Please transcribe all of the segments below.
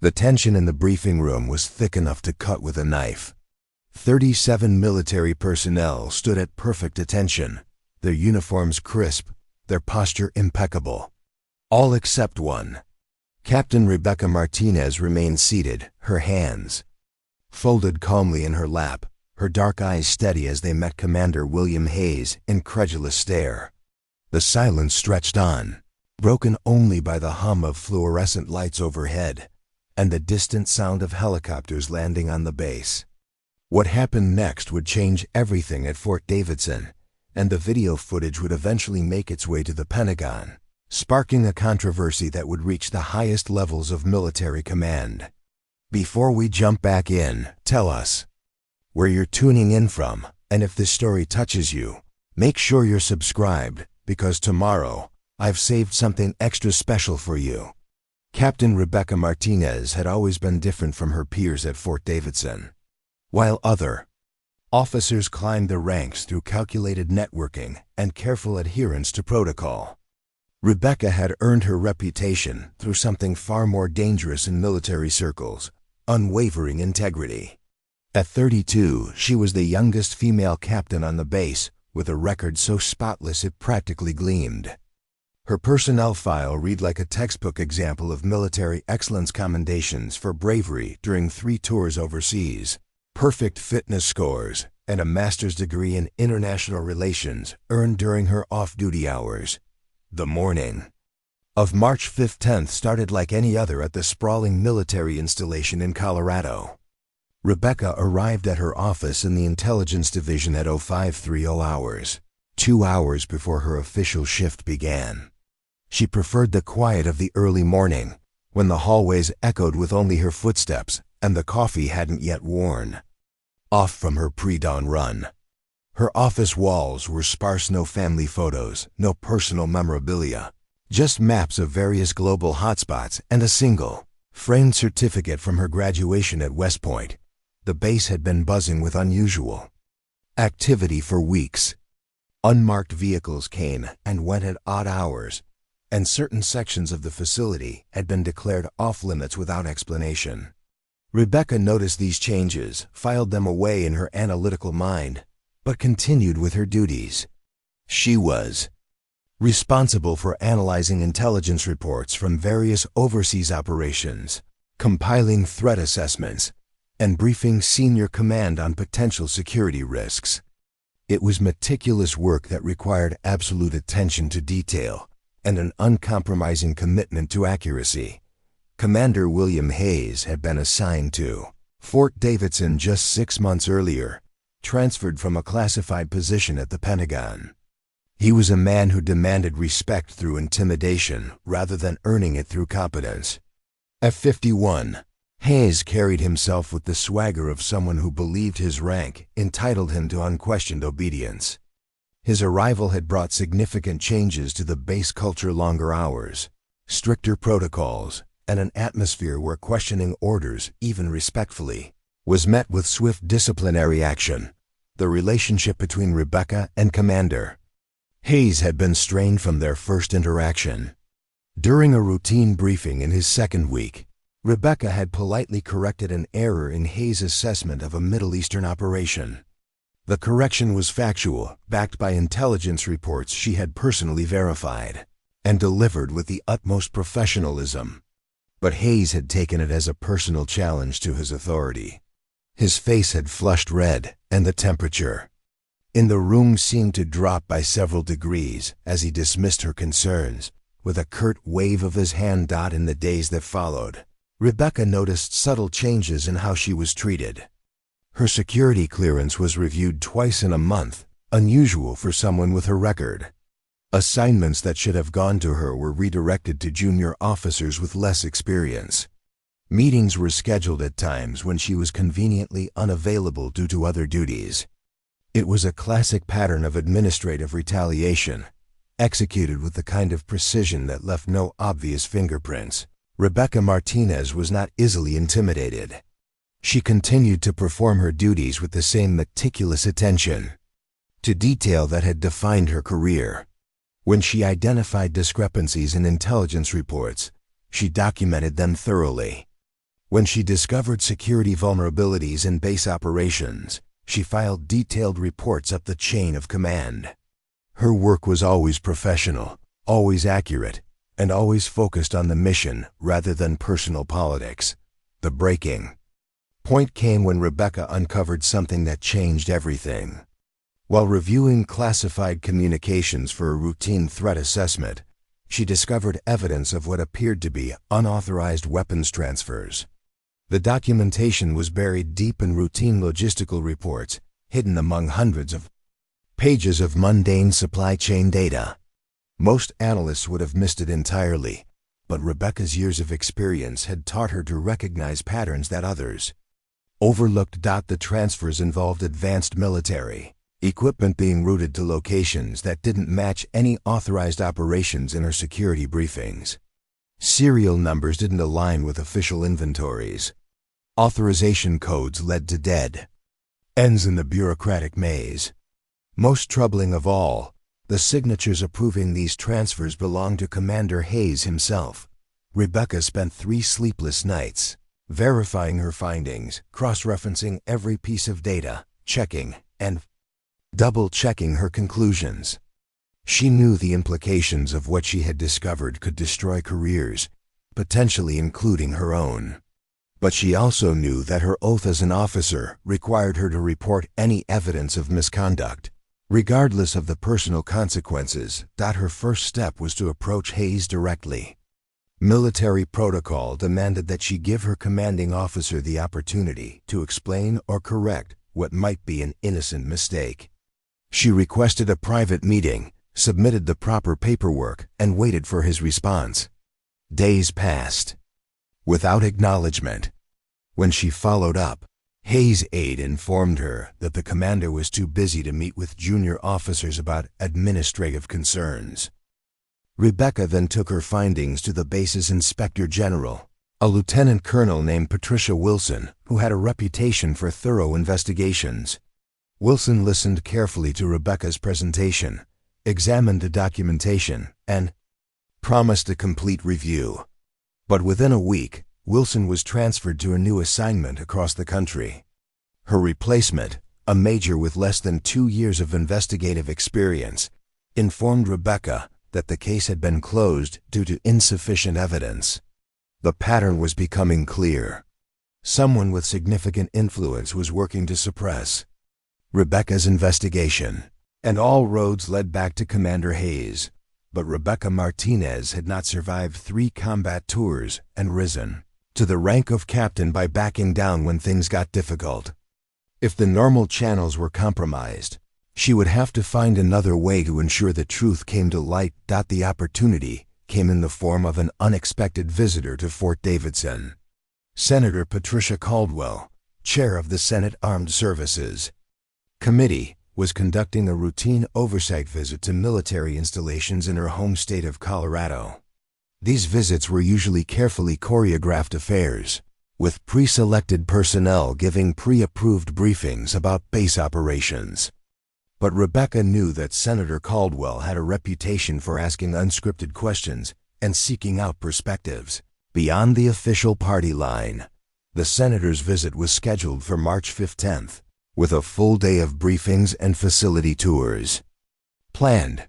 The tension in the briefing room was thick enough to cut with a knife. 37 military personnel stood at perfect attention, their uniforms crisp, their posture impeccable. All except one. Captain Rebecca Martinez remained seated, her hands folded calmly in her lap, her dark eyes steady as they met Commander William Hayes' incredulous stare. The silence stretched on, broken only by the hum of fluorescent lights overhead and the distant sound of helicopters landing on the base. What happened next would change everything at Fort Davidson, and the video footage would eventually make its way to the Pentagon, sparking a controversy that would reach the highest levels of military command. Before we jump back in, tell us where you're tuning in from, and if this story touches you, make sure you're subscribed, because tomorrow, I've saved something extra special for you. Captain Rebecca Martinez had always been different from her peers at Fort Davidson. While other officers climbed the ranks through calculated networking and careful adherence to protocol, Rebecca had earned her reputation through something far more dangerous in military circles: unwavering integrity. At 32, she was the youngest female captain on the base, with a record so spotless it practically gleamed. Her personnel file read like a textbook example of military excellence commendations for bravery during 3 tours overseas, perfect fitness scores, and a master's degree in international relations earned during her off-duty hours. The morning of March 5th started like any other at the sprawling military installation in Colorado. Rebecca arrived at her office in the Intelligence Division at 0530 hours, 2 hours before her official shift began. She preferred the quiet of the early morning, when the hallways echoed with only her footsteps and the coffee hadn't yet worn off from her pre-dawn run. Her office walls were sparse, no family photos, no personal memorabilia, just maps of various global hotspots and a single, framed certificate from her graduation at West Point. The base had been buzzing with unusual activity for weeks. Unmarked vehicles came and went at odd hours, and certain sections of the facility had been declared off-limits without explanation. Rebecca noticed these changes, filed them away in her analytical mind, but continued with her duties. She was responsible for analyzing intelligence reports from various overseas operations, compiling threat assessments, and briefing senior command on potential security risks. It was meticulous work that required absolute attention to detail and an uncompromising commitment to accuracy. Commander William Hayes had been assigned to Fort Davidson just 6 months earlier, transferred from a classified position at the Pentagon. He was a man who demanded respect through intimidation rather than earning it through competence. At 51, Hayes carried himself with the swagger of someone who believed his rank entitled him to unquestioned obedience. His arrival had brought significant changes to the base culture: longer hours, stricter protocols, and an atmosphere where questioning orders, even respectfully, was met with swift disciplinary action. The relationship between Rebecca and Commander Hayes had been strained from their first interaction. During a routine briefing in his second week, Rebecca had politely corrected an error in Hayes' assessment of a Middle Eastern operation. The correction was factual, backed by intelligence reports she had personally verified, and delivered with the utmost professionalism. But Hayes had taken it as a personal challenge to his authority. His face had flushed red, and the temperature in the room seemed to drop by several degrees as he dismissed her concerns with a curt wave of his hand. In the days that followed, Rebecca noticed subtle changes in how she was treated. Her security clearance was reviewed twice in a month, unusual for someone with her record. Assignments that should have gone to her were redirected to junior officers with less experience. Meetings were scheduled at times when she was conveniently unavailable due to other duties. It was a classic pattern of administrative retaliation, executed with the kind of precision that left no obvious fingerprints. Rebecca Martinez was not easily intimidated. She continued to perform her duties with the same meticulous attention to detail that had defined her career. When she identified discrepancies in intelligence reports, she documented them thoroughly. When she discovered security vulnerabilities in base operations, she filed detailed reports up the chain of command. Her work was always professional, always accurate, and always focused on the mission rather than personal politics. The breaking point came when Rebecca uncovered something that changed everything. While reviewing classified communications for a routine threat assessment, she discovered evidence of what appeared to be unauthorized weapons transfers. The documentation was buried deep in routine logistical reports, hidden among hundreds of pages of mundane supply chain data. Most analysts would have missed it entirely, but Rebecca's years of experience had taught her to recognize patterns that others overlooked. The transfers involved advanced military equipment being routed to locations that didn't match any authorized operations in her security briefings. Serial numbers didn't align with official inventories. Authorization codes led to dead ends in the bureaucratic maze. Most troubling of all, the signatures approving these transfers belonged to Commander Hayes himself. Rebecca spent 3 sleepless nights verifying her findings, cross-referencing every piece of data, checking and double-checking her conclusions. She knew the implications of what she had discovered could destroy careers, potentially including her own. But she also knew that her oath as an officer required her to report any evidence of misconduct, regardless of the personal consequences. Her first step was to approach Hayes directly. Military protocol demanded that she give her commanding officer the opportunity to explain or correct what might be an innocent mistake. She requested a private meeting, submitted the proper paperwork, and waited for his response. Days passed without acknowledgement. When she followed up, Hayes' aide informed her that the commander was too busy to meet with junior officers about administrative concerns. Rebecca then took her findings to the base's inspector general, a lieutenant colonel named Patricia Wilson, who had a reputation for thorough investigations. Wilson listened carefully to Rebecca's presentation, examined the documentation, and promised a complete review. But within a week, Wilson was transferred to a new assignment across the country. Her replacement, a major with less than 2 years of investigative experience, informed Rebecca that the case had been closed due to insufficient evidence. The pattern was becoming clear. Someone with significant influence was working to suppress Rebecca's investigation, and all roads led back to Commander Hayes. But Rebecca Martinez had not survived 3 combat tours and risen to the rank of captain by backing down when things got difficult. If the normal channels were compromised, she would have to find another way to ensure the truth came to light. The opportunity came in the form of an unexpected visitor to Fort Davidson. Senator Patricia Caldwell, chair of the Senate Armed Services Committee, was conducting a routine oversight visit to military installations in her home state of Colorado. These visits were usually carefully choreographed affairs, with pre-selected personnel giving pre-approved briefings about base operations. But Rebecca knew that Senator Caldwell had a reputation for asking unscripted questions and seeking out perspectives beyond the official party line. The senator's visit was scheduled for March 15th, with a full day of briefings and facility tours planned.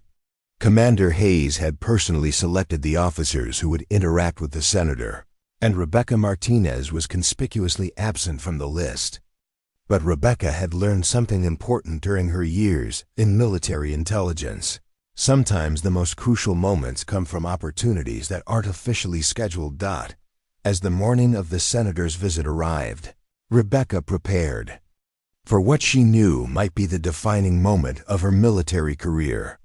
Commander Hayes had personally selected the officers who would interact with the senator, and Rebecca Martinez was conspicuously absent from the list. But Rebecca had learned something important during her years in military intelligence. Sometimes the most crucial moments come from opportunities that aren't officially scheduled. As the morning of the senator's visit arrived, Rebecca prepared for what she knew might be the defining moment of her military career.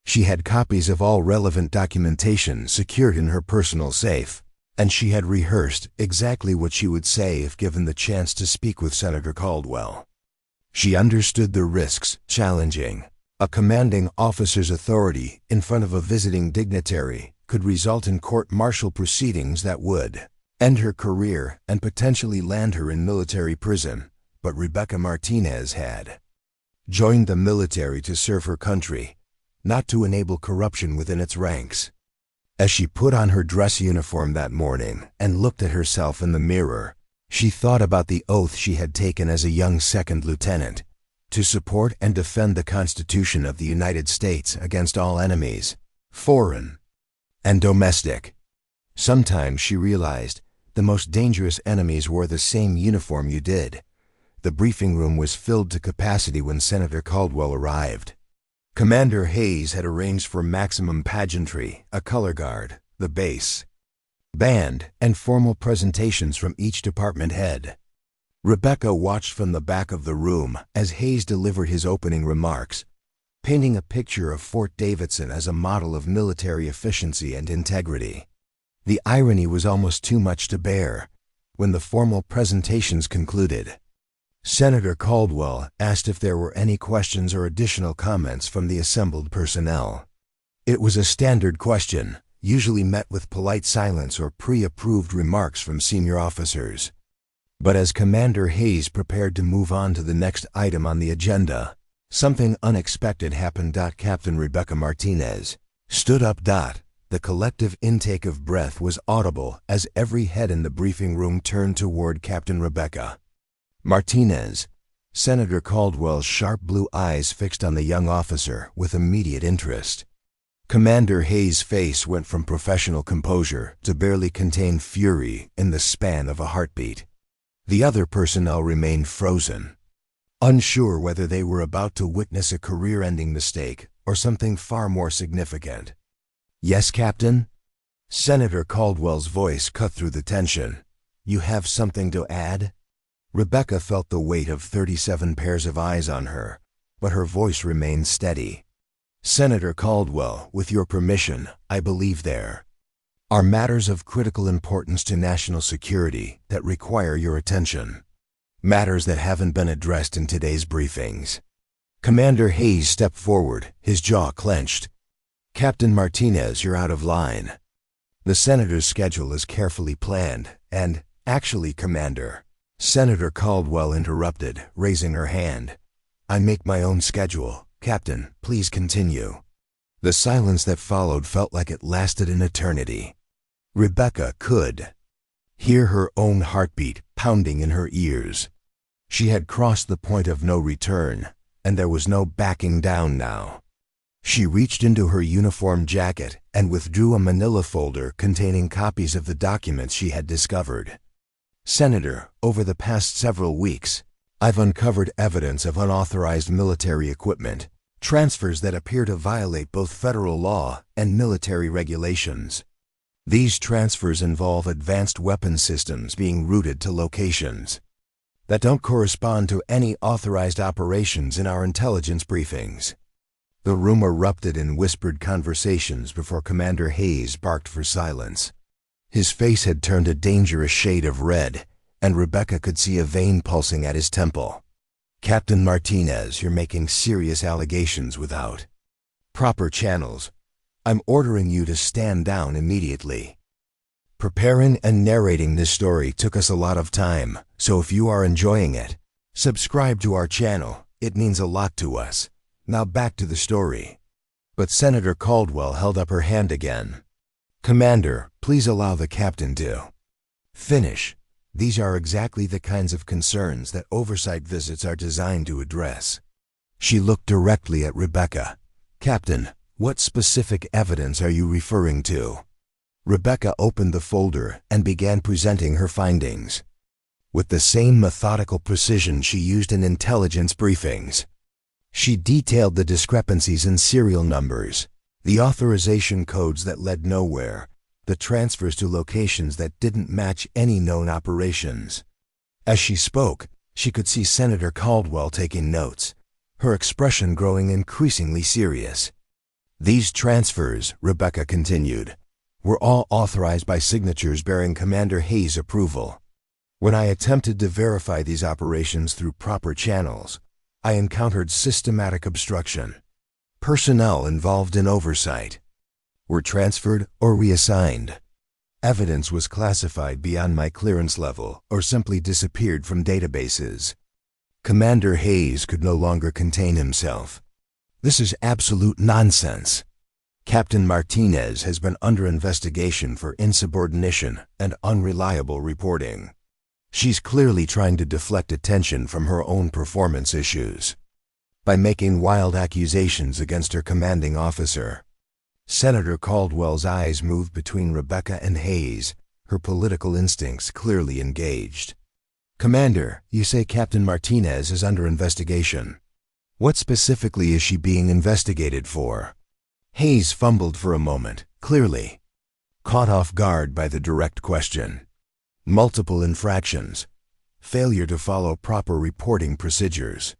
She had copies of all relevant documentation secured in her personal safe, and she had rehearsed exactly what she would say if given the chance to speak with Senator Caldwell. She understood the risks challenging a commanding officer's authority in front of a visiting dignitary could result in court-martial proceedings that would end her career and potentially land her in military prison. But Rebecca Martinez had joined the military to serve her country, not to enable corruption within its ranks. As she put on her dress uniform that morning and looked at herself in the mirror, She thought about the oath she had taken as a young second lieutenant, to support and defend the Constitution of the United States against all enemies, foreign and domestic. Sometimes she realized the most dangerous enemies wore the same uniform you did. The briefing room was filled to capacity when Senator Caldwell arrived. Commander Hayes had arranged for maximum pageantry, a color guard, the base, band, and formal presentations from each department head. Rebecca watched from the back of the room as Hayes delivered his opening remarks, painting a picture of Fort Davidson as a model of military efficiency and integrity. The irony was almost too much to bear. When the formal presentations concluded, Senator Caldwell asked if there were any questions or additional comments from the assembled personnel. It was a standard question, usually met with polite silence or pre-approved remarks from senior officers. But as Commander Hayes prepared to move on to the next item on the agenda, something unexpected happened. Captain Rebecca Martinez stood up. The collective intake of breath was audible as every head in the briefing room turned toward Captain Rebecca Martinez. Senator Caldwell's sharp blue eyes fixed on the young officer with immediate interest. Commander Hayes' face went from professional composure to barely contained fury in the span of a heartbeat. The other personnel remained frozen, unsure whether they were about to witness a career-ending mistake or something far more significant. "Yes, Captain?" Senator Caldwell's voice cut through the tension. "You have something to add?" Rebecca felt the weight of 37 pairs of eyes on her, but her voice remained steady. "Senator Caldwell, with your permission, I believe there are matters of critical importance to national security that require your attention. Matters that haven't been addressed in today's briefings." Commander Hayes stepped forward, his jaw clenched. "Captain Martinez, you're out of line. The Senator's schedule is carefully planned, and, actually, Commander," Senator Caldwell interrupted, raising her hand. "I make my own schedule. Captain, please continue." The silence that followed felt like it lasted an eternity. Rebecca could hear her own heartbeat pounding in her ears. She had crossed the point of no return, and there was no backing down now. She reached into her uniform jacket and withdrew a manila folder containing copies of the documents she had discovered. "Senator, over the past several weeks, I've uncovered evidence of unauthorized military equipment, transfers that appear to violate both federal law and military regulations. These transfers involve advanced weapon systems being routed to locations that don't correspond to any authorized operations in our intelligence briefings." The room erupted in whispered conversations before Commander Hayes barked for silence. His face had turned a dangerous shade of red, and Rebecca could see a vein pulsing at his temple. "Captain Martinez, you're making serious allegations without proper channels. I'm ordering you to stand down immediately." Preparing and narrating this story took us a lot of time, so if you are enjoying it, subscribe to our channel. It means a lot to us. Now back to the story. But Senator Caldwell held up her hand again. "Commander, please allow the captain to finish. These are exactly the kinds of concerns that oversight visits are designed to address." She looked directly at Rebecca. "Captain, what specific evidence are you referring to?" Rebecca opened the folder and began presenting her findings. With the same methodical precision she used in intelligence briefings, she detailed the discrepancies in serial numbers, the authorization codes that led nowhere, the transfers to locations that didn't match any known operations. As she spoke, she could see Senator Caldwell taking notes, her expression growing increasingly serious. "These transfers," Rebecca continued, "were all authorized by signatures bearing Commander Hayes' approval. When I attempted to verify these operations through proper channels, I encountered systematic obstruction. Personnel involved in oversight were transferred or reassigned. Evidence was classified beyond my clearance level or simply disappeared from databases." Commander Hayes could no longer contain himself. "This is absolute nonsense. Captain Martinez has been under investigation for insubordination and unreliable reporting. She's clearly trying to deflect attention from her own performance issues by making wild accusations against her commanding officer. Senator Caldwell's eyes moved between Rebecca and Hayes, her political instincts clearly engaged. "Commander, you say Captain Martinez is under investigation. What specifically is she being investigated for?" Hayes fumbled for a moment, clearly caught off guard by the direct question. Multiple infractions, failure to follow proper reporting procedures,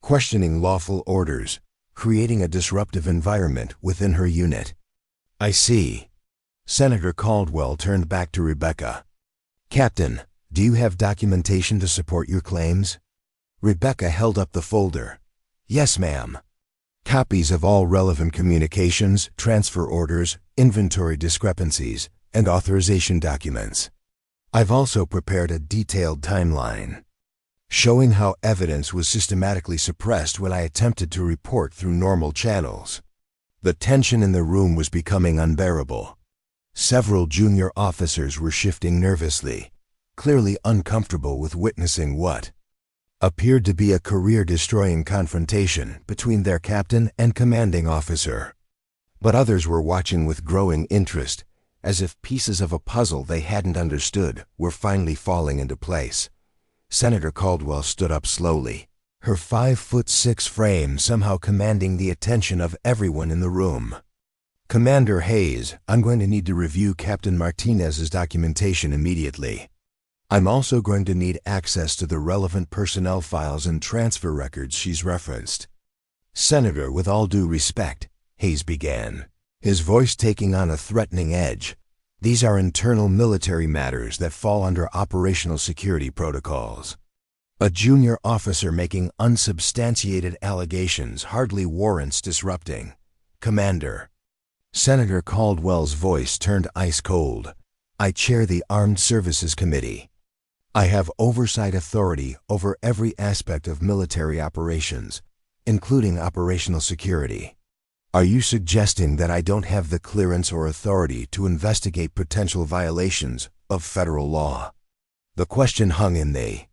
questioning lawful orders, creating a disruptive environment within her unit. "I see." Senator Caldwell turned back to Rebecca. "Captain, do you have documentation to support your claims?" Rebecca held up the folder. "Yes, ma'am. Copies of all relevant communications, transfer orders, inventory discrepancies, and authorization documents. I've also prepared a detailed timeline showing how evidence was systematically suppressed when I attempted to report through normal channels." The tension in the room was becoming unbearable. Several junior officers were shifting nervously, clearly uncomfortable with witnessing what appeared to be a career-destroying confrontation between their captain and commanding officer. But others were watching with growing interest, as if pieces of a puzzle they hadn't understood were finally falling into place. Senator Caldwell stood up slowly, her 5'6" frame somehow commanding the attention of everyone in the room. "Commander Hayes, I'm going to need to review Captain Martinez's documentation immediately. I'm also going to need access to the relevant personnel files and transfer records she's referenced." "Senator, with all due respect," Hayes began, his voice taking on a threatening edge, "these are internal military matters that fall under operational security protocols. A junior officer making unsubstantiated allegations hardly warrants disrupting." "Commander." Senator Caldwell's voice turned ice cold. "I chair the Armed Services Committee. I have oversight authority over every aspect of military operations, including operational security. Are you suggesting that I don't have the clearance or authority to investigate potential violations of federal law?" The question hung in the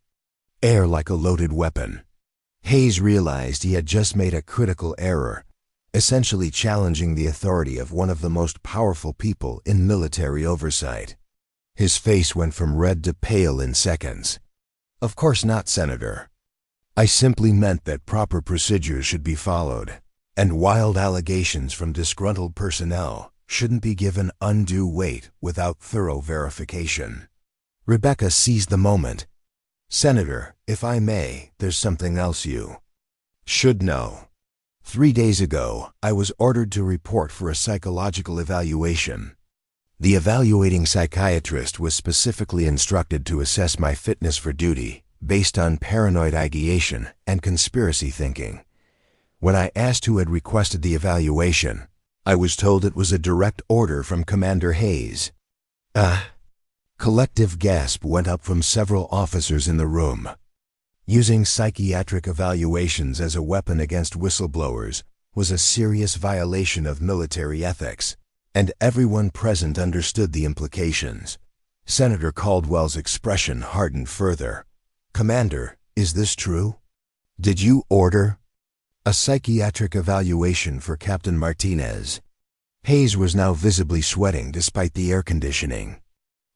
air like a loaded weapon. Hayes realized he had just made a critical error, essentially challenging the authority of one of the most powerful people in military oversight. His face went from red to pale in seconds. "Of course not, Senator. I simply meant that proper procedures should be followed, and wild allegations from disgruntled personnel shouldn't be given undue weight without thorough verification." Rebecca seized the moment. "Senator, if I may, there's something else you should know. 3 days ago, I was ordered to report for a psychological evaluation. The evaluating psychiatrist was specifically instructed to assess my fitness for duty based on paranoid ideation and conspiracy thinking. When I asked who had requested the evaluation, I was told it was a direct order from Commander Hayes." Collective gasp went up from several officers in the room. Using psychiatric evaluations as a weapon against whistleblowers was a serious violation of military ethics, and everyone present understood the implications. Senator Caldwell's expression hardened further. "Commander, is this true? Did you order a psychiatric evaluation for Captain Martinez?" Hayes was now visibly sweating despite the air conditioning.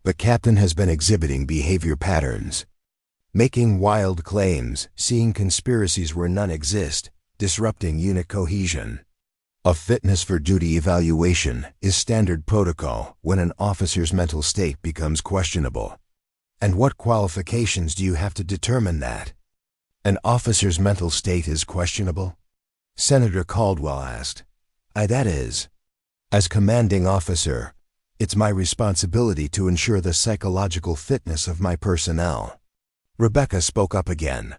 "The captain has been exhibiting behavior patterns, making wild claims, seeing conspiracies where none exist, disrupting unit cohesion. A fitness for duty evaluation is standard protocol when an officer's mental state becomes questionable." "And what qualifications do you have to determine that an officer's mental state is questionable?" Senator Caldwell asked. That is, as commanding officer, it's my responsibility to ensure the psychological fitness of my personnel." Rebecca spoke up again.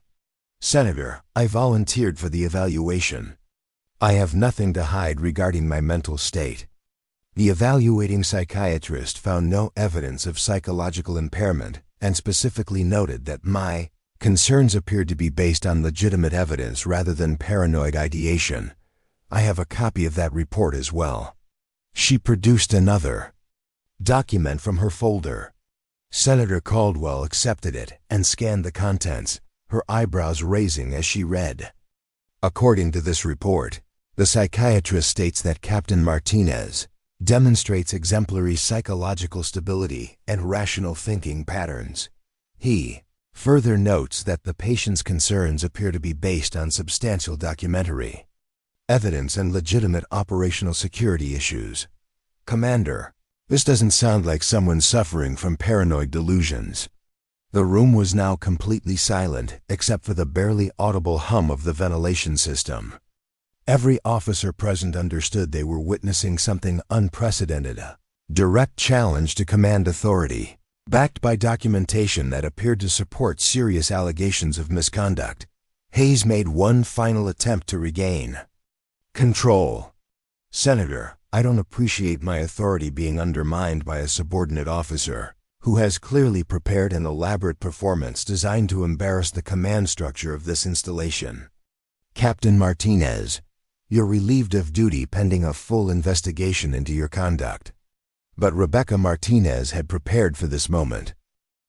"Senator, I volunteered for the evaluation. I have nothing to hide regarding my mental state. The evaluating psychiatrist found no evidence of psychological impairment and specifically noted that my concerns appeared to be based on legitimate evidence rather than paranoid ideation. I have a copy of that report as well." She produced another document from her folder. Senator Caldwell accepted it and scanned the contents, her eyebrows raising as she read. According to this report, the psychiatrist states that Captain Martinez demonstrates exemplary psychological stability and rational thinking patterns. He further notes that the patient's concerns appear to be based on substantial documentary evidence and legitimate operational security issues. Commander, this doesn't sound like someone suffering from paranoid delusions. The room was now completely silent except for the barely audible hum of the ventilation system. Every officer present understood they were witnessing something unprecedented, a direct challenge to command authority, backed by documentation that appeared to support serious allegations of misconduct. Hayes made one final attempt to regain control. Senator, I don't appreciate my authority being undermined by a subordinate officer who has clearly prepared an elaborate performance designed to embarrass the command structure of this installation. Captain Martinez, you're relieved of duty pending a full investigation into your conduct. But Rebecca Martinez had prepared for this moment.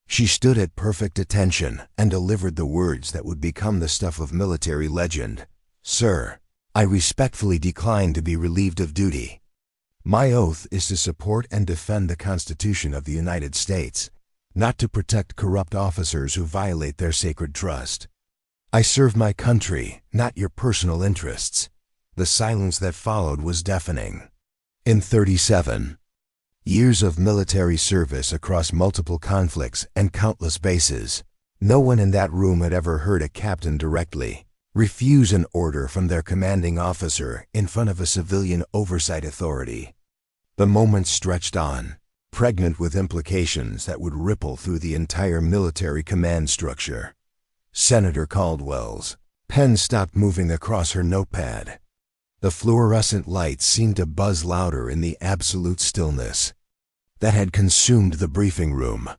She stood at perfect attention and delivered the words that would become the stuff of military legend. Sir, I respectfully decline to be relieved of duty. My oath is to support and defend the Constitution of the United States, not to protect corrupt officers who violate their sacred trust. I serve my country, not your personal interests. The silence that followed was deafening. In 37 years of military service across multiple conflicts and countless bases, no one in that room had ever heard a captain directly refuse an order from their commanding officer in front of a civilian oversight authority. The moment stretched on, pregnant with implications that would ripple through the entire military command structure. Senator Caldwell's pen stopped moving across her notepad. The fluorescent lights seemed to buzz louder in the absolute stillness that had consumed the briefing room.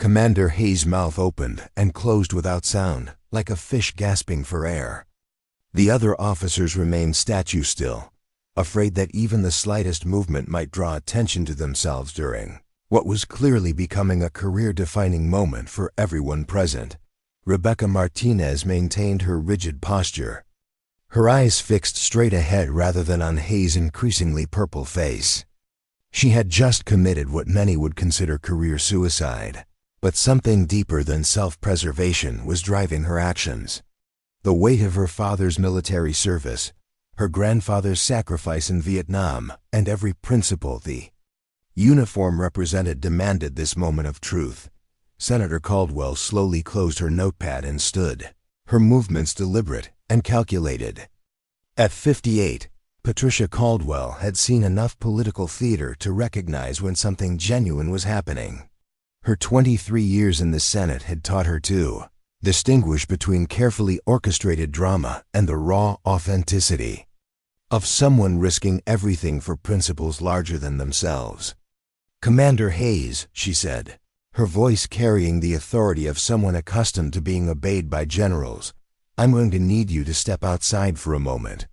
Commander Hayes' mouth opened and closed without sound, like a fish gasping for air. The other officers remained statue still, afraid that even the slightest movement might draw attention to themselves during what was clearly becoming a career-defining moment for everyone present. Rebecca Martinez maintained her rigid posture, her eyes fixed straight ahead rather than on Hayes' increasingly purple face. She had just committed what many would consider career suicide, but something deeper than self-preservation was driving her actions. The weight of her father's military service, her grandfather's sacrifice in Vietnam, and every principle the uniform represented demanded this moment of truth. Senator Caldwell slowly closed her notepad and stood, her movements deliberate and calculated. At 58, Patricia Caldwell had seen enough political theater to recognize when something genuine was happening. Her 23 years in the Senate had taught her to distinguish between carefully orchestrated drama and the raw authenticity of someone risking everything for principles larger than themselves. Commander Hayes, she said, her voice carrying the authority of someone accustomed to being obeyed by generals, I'm going to need you to step outside for a moment.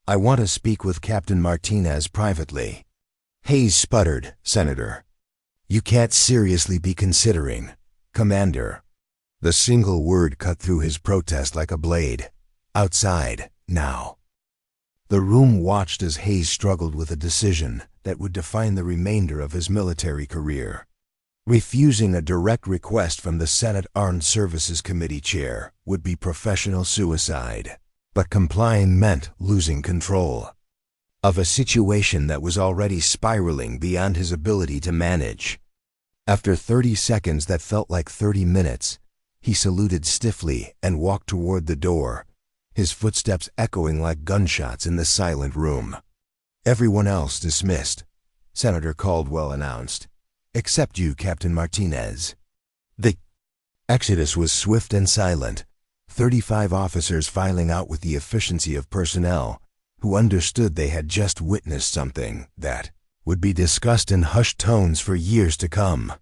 I want to speak with Captain Martinez privately. Hayes sputtered, Senator. You can't seriously be considering, Commander. The single word cut through his protest like a blade. Outside, now. The room watched as Hayes struggled with a decision that would define the remainder of his military career. Refusing a direct request from the Senate Armed Services Committee chair would be professional suicide, but complying meant losing control of a situation that was already spiraling beyond his ability to manage. After 30 seconds that felt like 30 minutes, he saluted stiffly and walked toward the door, his footsteps echoing like gunshots in the silent room. Everyone else dismissed, Senator Caldwell announced. Except you, Captain Martinez. The exodus was swift and silent, 35 officers filing out with the efficiency of personnel who understood they had just witnessed something that would be discussed in hushed tones for years to come.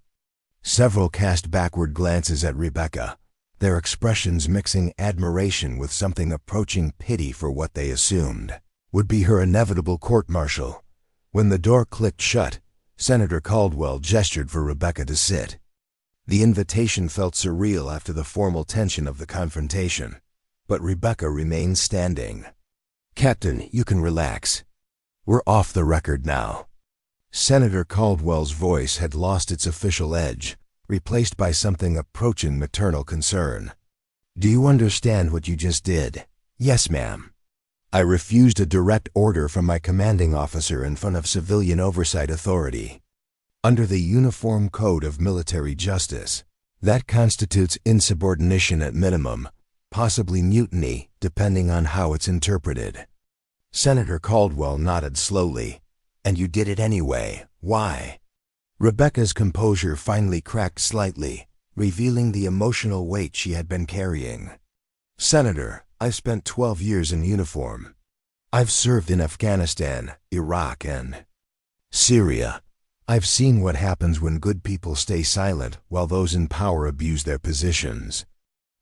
Several cast backward glances at Rebecca, their expressions mixing admiration with something approaching pity for what they assumed would be her inevitable court-martial. When the door clicked shut, Senator Caldwell gestured for Rebecca to sit. The invitation felt surreal after the formal tension of the confrontation, but Rebecca remained standing. "Captain, you can relax. We're off the record now." Senator Caldwell's voice had lost its official edge, replaced by something approaching maternal concern. "Do you understand what you just did?" "Yes, ma'am." "I refused a direct order from my commanding officer in front of civilian oversight authority. Under the Uniform Code of Military Justice, that constitutes insubordination at minimum, possibly mutiny, depending on how it's interpreted." Senator Caldwell nodded slowly. "And you did it anyway. Why?" Rebecca's composure finally cracked slightly, revealing the emotional weight she had been carrying. "Senator, I've spent 12 years in uniform. I've served in Afghanistan, Iraq, and Syria. I've seen what happens when good people stay silent while those in power abuse their positions.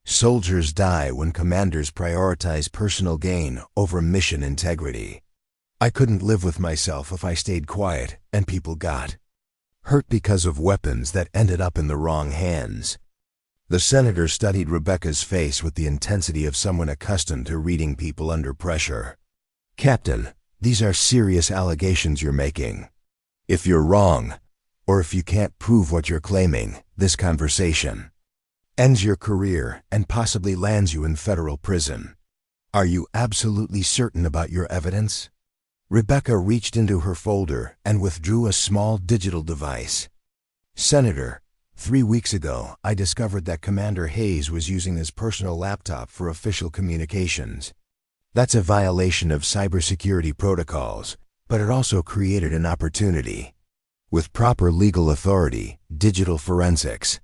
Soldiers die when commanders prioritize personal gain over mission integrity. I couldn't live with myself if I stayed quiet and people got hurt because of weapons that ended up in the wrong hands." The senator studied Rebecca's face with the intensity of someone accustomed to reading people under pressure. "Captain, these are serious allegations you're making. If you're wrong, or if you can't prove what you're claiming, this conversation ends your career and possibly lands you in federal prison. Are you absolutely certain about your evidence?" Rebecca reached into her folder and withdrew a small digital device. "Senator, 3 weeks ago, I discovered that Commander Hayes was using his personal laptop for official communications. That's a violation of cybersecurity protocols, but it also created an opportunity. With proper legal authority, digital forensics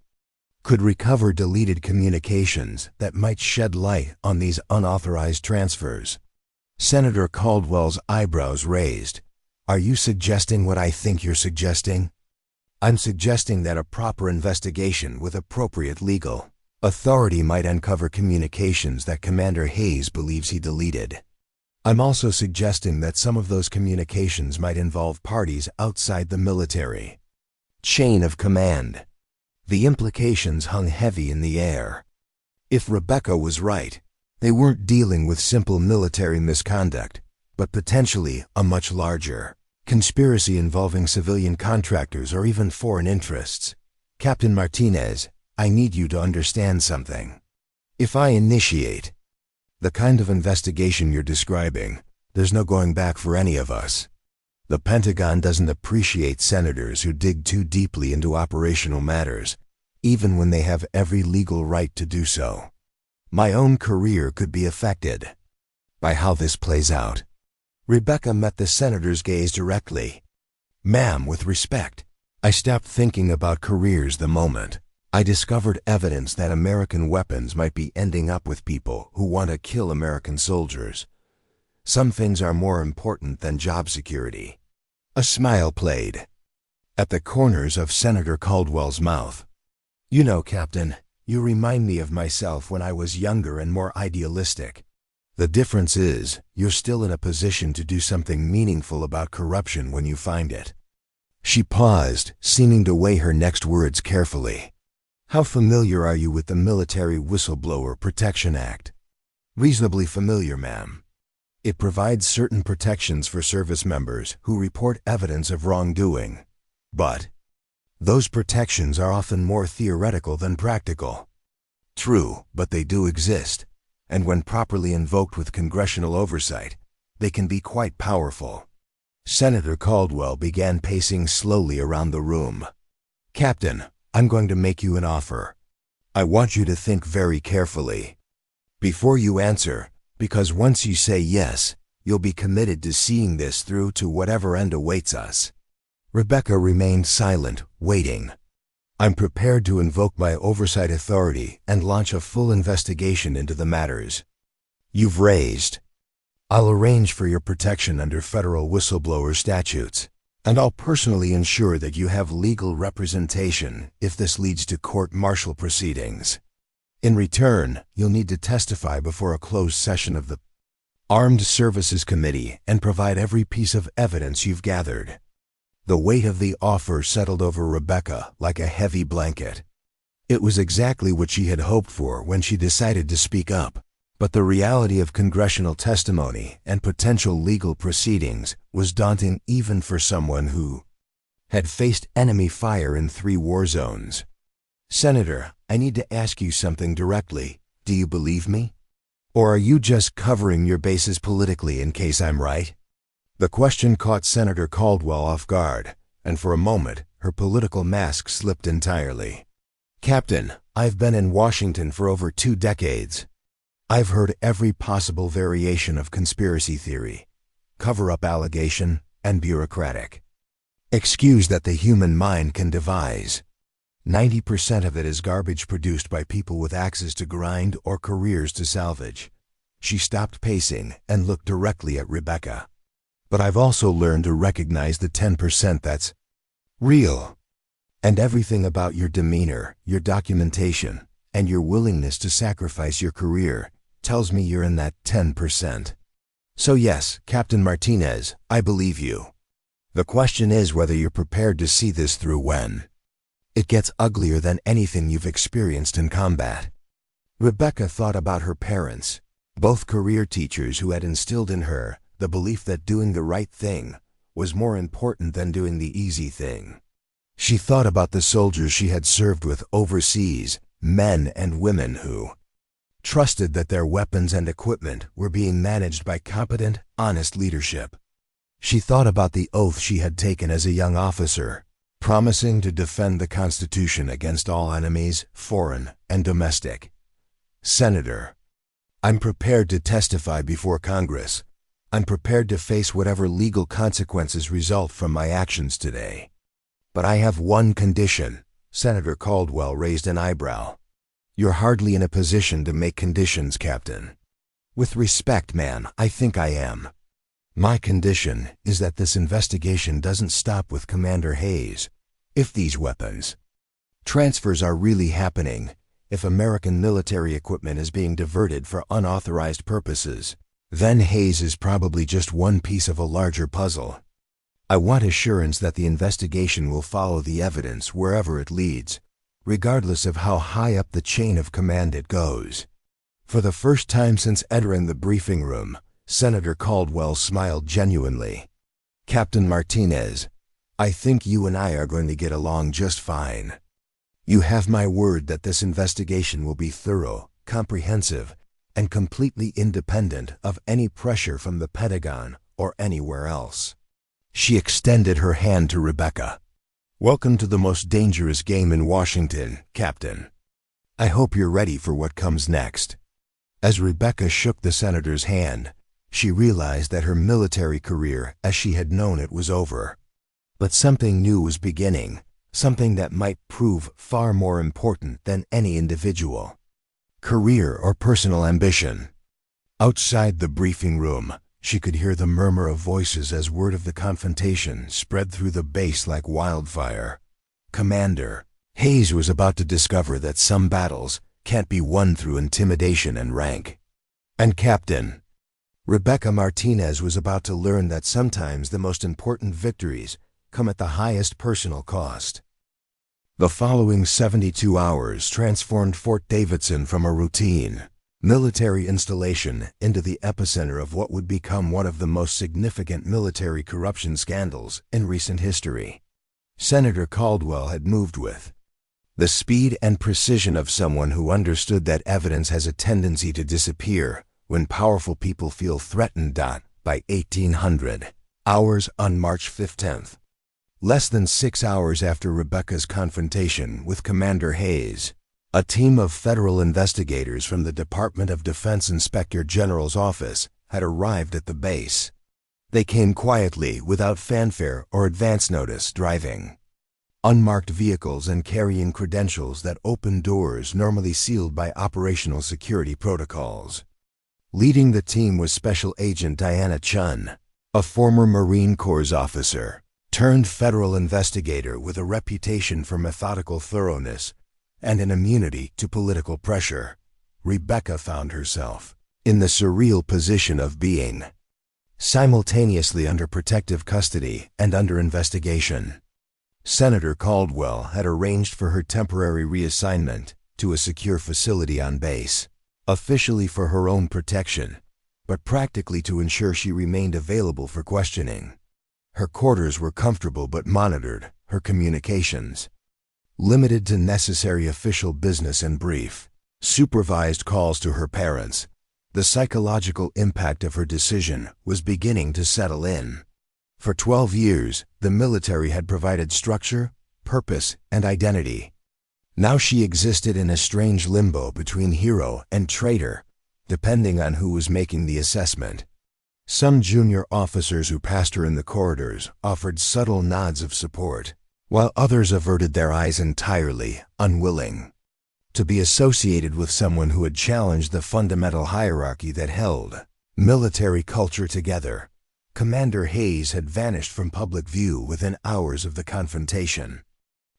could recover deleted communications that might shed light on these unauthorized transfers." Senator Caldwell's eyebrows raised. "Are you suggesting what I think you're suggesting?" "I'm suggesting that a proper investigation with appropriate legal authority might uncover communications that Commander Hayes believes he deleted. I'm also suggesting that some of those communications might involve parties outside the military chain of command." The implications hung heavy in the air. If Rebecca was right, they weren't dealing with simple military misconduct, but potentially a much larger conspiracy involving civilian contractors or even foreign interests. "Captain Martinez, I need you to understand something. If I initiate the kind of investigation you're describing, there's no going back for any of us. The Pentagon doesn't appreciate senators who dig too deeply into operational matters, even when they have every legal right to do so. My own career could be affected by how this plays out." Rebecca met the senator's gaze directly. "Ma'am, with respect, I stopped thinking about careers the moment I discovered evidence that American weapons might be ending up with people who want to kill American soldiers. Some things are more important than job security." A smile played at the corners of Senator Caldwell's mouth. "You know, Captain, you remind me of myself when I was younger and more idealistic. The difference is, you're still in a position to do something meaningful about corruption when you find it." She paused, seeming to weigh her next words carefully. "How familiar are you with the Military Whistleblower Protection Act?" "Reasonably familiar, ma'am. It provides certain protections for service members who report evidence of wrongdoing. But those protections are often more theoretical than practical." "True, but they do exist, and when properly invoked with congressional oversight, they can be quite powerful." Senator Caldwell began pacing slowly around the room. "Captain, I'm going to make you an offer. I want you to think very carefully before you answer, because once you say yes, you'll be committed to seeing this through to whatever end awaits us." Rebecca remained silent, waiting. "I'm prepared to invoke my oversight authority and launch a full investigation into the matters you've raised. I'll arrange for your protection under federal whistleblower statutes, and I'll personally ensure that you have legal representation if this leads to court-martial proceedings. In return, you'll need to testify before a closed session of the Armed Services Committee and provide every piece of evidence you've gathered." The weight of the offer settled over Rebecca like a heavy blanket. It was exactly what she had hoped for when she decided to speak up. But the reality of congressional testimony and potential legal proceedings was daunting even for someone who had faced enemy fire in 3 war zones. "Senator, I need to ask you something directly. Do you believe me? Or are you just covering your bases politically in case I'm right?" The question caught Senator Caldwell off guard, and for a moment, her political mask slipped entirely. "Captain, I've been in Washington for over 2 decades. I've heard every possible variation of conspiracy theory, cover-up allegation, and bureaucratic excuse that the human mind can devise. 90% of it is garbage produced by people with axes to grind or careers to salvage." She stopped pacing and looked directly at Rebecca. "But I've also learned to recognize the 10% that's real. And everything about your demeanor, your documentation, and your willingness to sacrifice your career tells me you're in that 10%. So yes, Captain Martinez, I believe you. The question is whether you're prepared to see this through when it gets uglier than anything you've experienced in combat." Rebecca thought about her parents, both career teachers who had instilled in her the belief that doing the right thing was more important than doing the easy thing. She thought about the soldiers she had served with overseas, men and women who trusted that their weapons and equipment were being managed by competent, honest leadership. She thought about the oath she had taken as a young officer, promising to defend the Constitution against all enemies, foreign and domestic. "Senator, I'm prepared to testify before Congress. I'm prepared to face whatever legal consequences result from my actions today. But I have one condition." Senator Caldwell raised an eyebrow. "You're hardly in a position to make conditions, Captain." "With respect, man, I think I am. My condition is that this investigation doesn't stop with Commander Hayes. If these weapons transfers are really happening, if American military equipment is being diverted for unauthorized purposes, then Hayes is probably just one piece of a larger puzzle. I want assurance that the investigation will follow the evidence wherever it leads, regardless of how high up the chain of command it goes." For the first time since entering the briefing room, Senator Caldwell smiled genuinely. "Captain Martinez, I think you and I are going to get along just fine. You have my word that this investigation will be thorough, comprehensive, and completely independent of any pressure from the Pentagon or anywhere else." She extended her hand to Rebecca. "Welcome to the most dangerous game in Washington, Captain. I hope you're ready for what comes next." As Rebecca shook the senator's hand, she realized that her military career as she had known it was over. But something new was beginning, something that might prove far more important than any individual career or personal ambition. Outside the briefing room, she could hear the murmur of voices as word of the confrontation spread through the base like wildfire. Commander Hayes was about to discover that some battles can't be won through intimidation and rank. And Captain Rebecca Martinez was about to learn that sometimes the most important victories come at the highest personal cost. The following 72 hours transformed Fort Davidson from a routine military installation into the epicenter of what would become one of the most significant military corruption scandals in recent history. Senator Caldwell had moved with the speed and precision of someone who understood that evidence has a tendency to disappear when powerful people feel threatened. By 1800 hours on March 15th, less than 6 hours after Rebecca's confrontation with Commander Hayes, a team of federal investigators from the Department of Defense Inspector General's office had arrived at the base. They came quietly, without fanfare or advance notice, driving unmarked vehicles and carrying credentials that opened doors normally sealed by operational security protocols. Leading the team was Special Agent Diana Chun, a former Marine Corps officer turned federal investigator with a reputation for methodical thoroughness and an immunity to political pressure. Rebecca found herself in the surreal position of being simultaneously under protective custody and under investigation. Senator Caldwell had arranged for her temporary reassignment to a secure facility on base, officially for her own protection, but practically to ensure she remained available for questioning. Her quarters were comfortable but monitored, her communications limited to necessary official business and brief, supervised calls to her parents. The psychological impact of her decision was beginning to settle in. For 12 years, the military had provided structure, purpose, and identity. Now she existed in a strange limbo between hero and traitor, depending on who was making the assessment. Some junior officers who passed her in the corridors offered subtle nods of support, while others averted their eyes entirely, unwilling to be associated with someone who had challenged the fundamental hierarchy that held military culture together. Commander Hayes had vanished from public view within hours of the confrontation.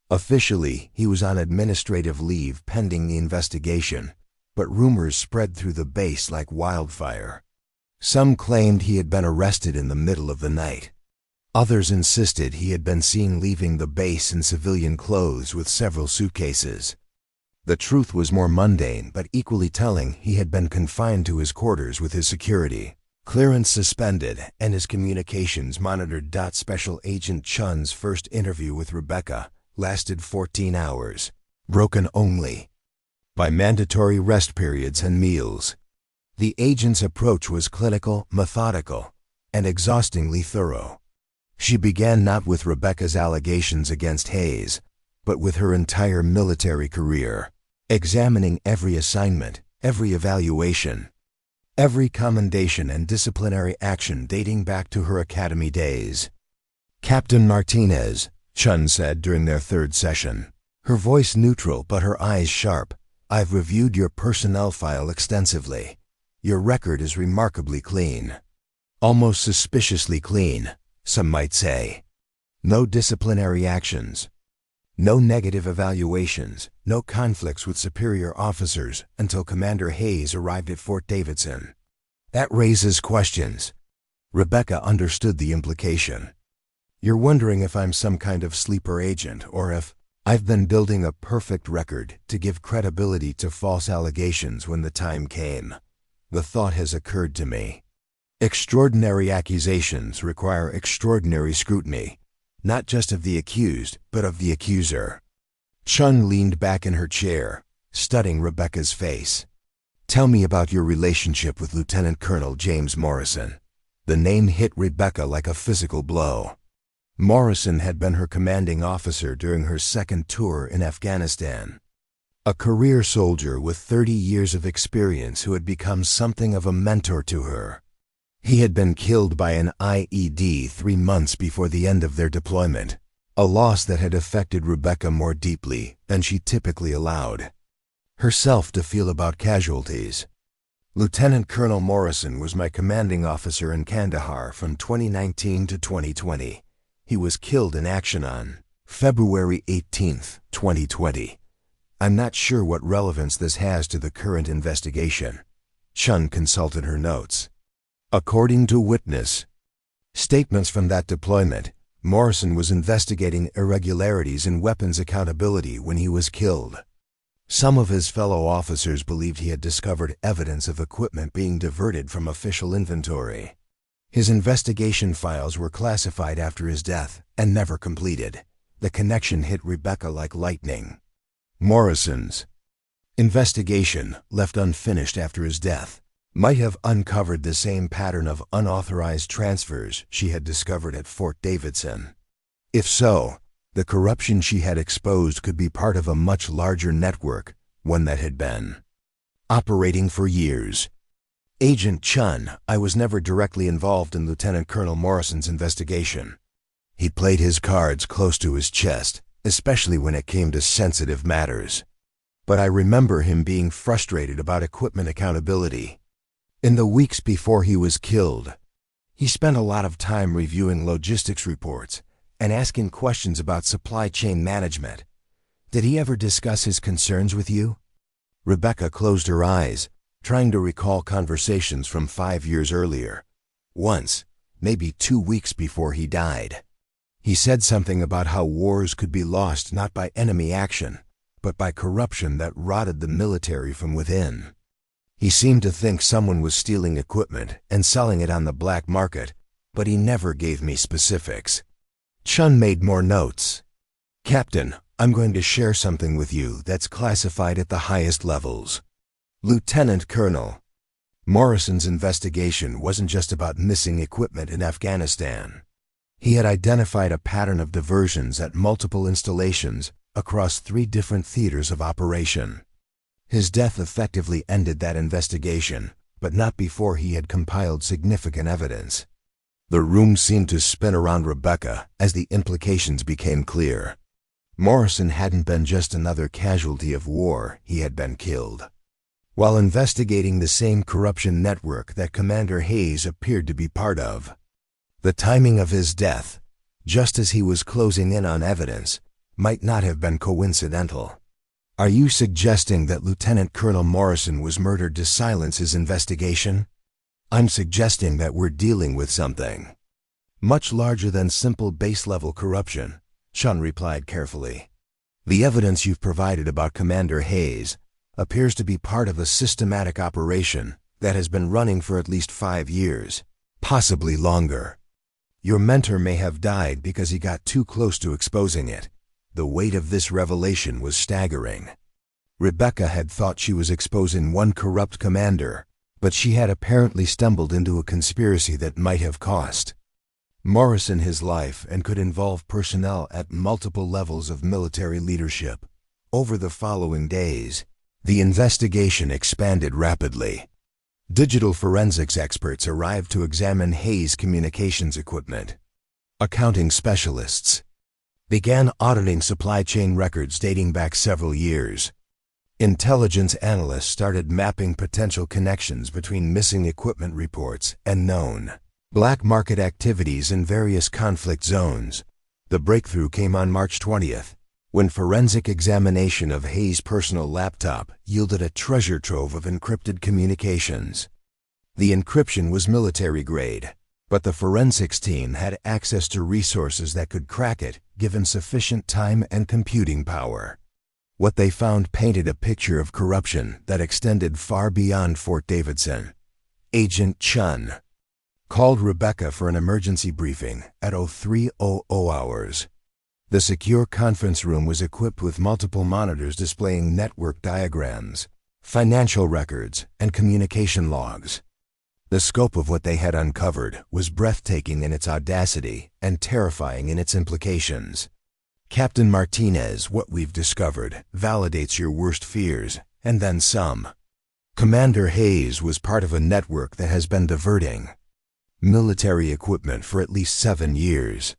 Officially, he was on administrative leave pending the investigation, but rumors spread through the base like wildfire. Some claimed he had been arrested in the middle of the night. Others insisted he had been seen leaving the base in civilian clothes with several suitcases. The truth was more mundane but equally telling. He had been confined to his quarters with his security clearance suspended and his communications monitored. Special Agent Chun's first interview with Rebecca lasted 14 hours, broken only by mandatory rest periods and meals. The agent's approach was clinical, methodical, and exhaustingly thorough. She began not with Rebecca's allegations against Hayes, but with her entire military career, examining every assignment, every evaluation, every commendation and disciplinary action dating back to her academy days. "Captain Martinez," Chun said during their third session, her voice neutral but her eyes sharp, "I've reviewed your personnel file extensively. Your record is remarkably clean. Almost suspiciously clean, some might say. No disciplinary actions, no negative evaluations, no conflicts with superior officers until Commander Hayes arrived at Fort Davidson. That raises questions." Rebecca understood the implication. "You're wondering if I'm some kind of sleeper agent or if I've been building a perfect record to give credibility to false allegations when the time came. The thought has occurred to me. Extraordinary accusations require extraordinary scrutiny, not just of the accused, but of the accuser." Chun leaned back in her chair, studying Rebecca's face. "Tell me about your relationship with Lieutenant Colonel James Morrison." The name hit Rebecca like a physical blow. Morrison had been her commanding officer during her second tour in Afghanistan. A career soldier with 30 years of experience who had become something of a mentor to her. He had been killed by an IED 3 months before the end of their deployment, a loss that had affected Rebecca more deeply than she typically allowed herself to feel about casualties. "Lieutenant Colonel Morrison was my commanding officer in Kandahar from 2019 to 2020. He was killed in action on February 18, 2020. I'm not sure what relevance this has to the current investigation." Chun consulted her notes. According to witness statements from that deployment, Morrison was investigating irregularities in weapons accountability when he was killed. Some of his fellow officers believed he had discovered evidence of equipment being diverted from official inventory. His investigation files were classified after his death and never completed. The connection hit Rebecca like lightning. Morrison's investigation, left unfinished after his death, might have uncovered the same pattern of unauthorized transfers she had discovered at Fort Davidson. If so, the corruption she had exposed could be part of a much larger network, one that had been operating for years. "Agent Chun, I was never directly involved in Lieutenant Colonel Morrison's investigation. He played his cards close to his chest, especially when it came to sensitive matters. But I remember him being frustrated about equipment accountability. In the weeks before he was killed, he spent a lot of time reviewing logistics reports and asking questions about supply chain management. Did he ever discuss his concerns with you?" Rebecca closed her eyes, trying to recall conversations from 5 years earlier. Once, maybe 2 weeks before he died. He said something about how wars could be lost not by enemy action, but by corruption that rotted the military from within. He seemed to think someone was stealing equipment and selling it on the black market, but he never gave me specifics. Chun made more notes. Captain, I'm going to share something with you that's classified at the highest levels. Lieutenant Colonel, Morrison's investigation wasn't just about missing equipment in Afghanistan. He had identified a pattern of diversions at multiple installations across 3 different theaters of operation. His death effectively ended that investigation, but not before he had compiled significant evidence. The room seemed to spin around Rebecca as the implications became clear. Morrison hadn't been just another casualty of war, he had been killed. While investigating the same corruption network that Commander Hayes appeared to be part of. The timing of his death, just as he was closing in on evidence, might not have been coincidental. Are you suggesting that Lieutenant Colonel Morrison was murdered to silence his investigation? I'm suggesting that we're dealing with something much larger than simple base-level corruption, Chun replied carefully. The evidence you've provided about Commander Hayes appears to be part of a systematic operation that has been running for at least 5 years, possibly longer. Your mentor may have died because he got too close to exposing it. The weight of this revelation was staggering. Rebecca had thought she was exposing one corrupt commander, but she had apparently stumbled into a conspiracy that might have cost Morrison his life and could involve personnel at multiple levels of military leadership. Over the following days, the investigation expanded rapidly. Digital forensics experts arrived to examine Hayes' communications equipment. Accounting specialists began auditing supply chain records dating back several years. Intelligence analysts started mapping potential connections between missing equipment reports and known black market activities in various conflict zones. The breakthrough came on March 20th, when forensic examination of Hayes' personal laptop yielded a treasure trove of encrypted communications. The encryption was military grade, but the forensics team had access to resources that could crack it, given sufficient time and computing power. What they found painted a picture of corruption that extended far beyond Fort Davidson. Agent Chun called Rebecca for an emergency briefing at 03:00 hours. The secure conference room was equipped with multiple monitors displaying network diagrams, financial records, and communication logs. The scope of what they had uncovered was breathtaking in its audacity and terrifying in its implications. Captain Martinez, what we've discovered validates your worst fears, and then some. Commander Hayes was part of a network that has been diverting military equipment for at least 7 years.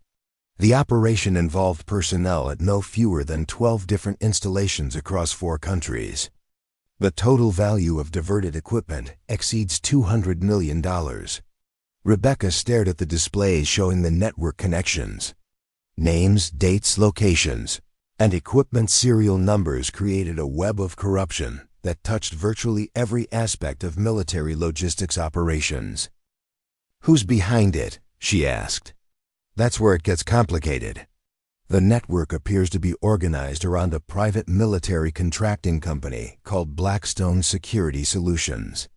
The operation involved personnel at no fewer than 12 different installations across 4 countries. The total value of diverted equipment exceeds $200 million. Rebecca stared at the displays showing the network connections. Names, dates, locations, and equipment serial numbers created a web of corruption that touched virtually every aspect of military logistics operations. Who's behind it? She asked. That's where it gets complicated. The network appears to be organized around a private military contracting company called Blackstone Security Solutions.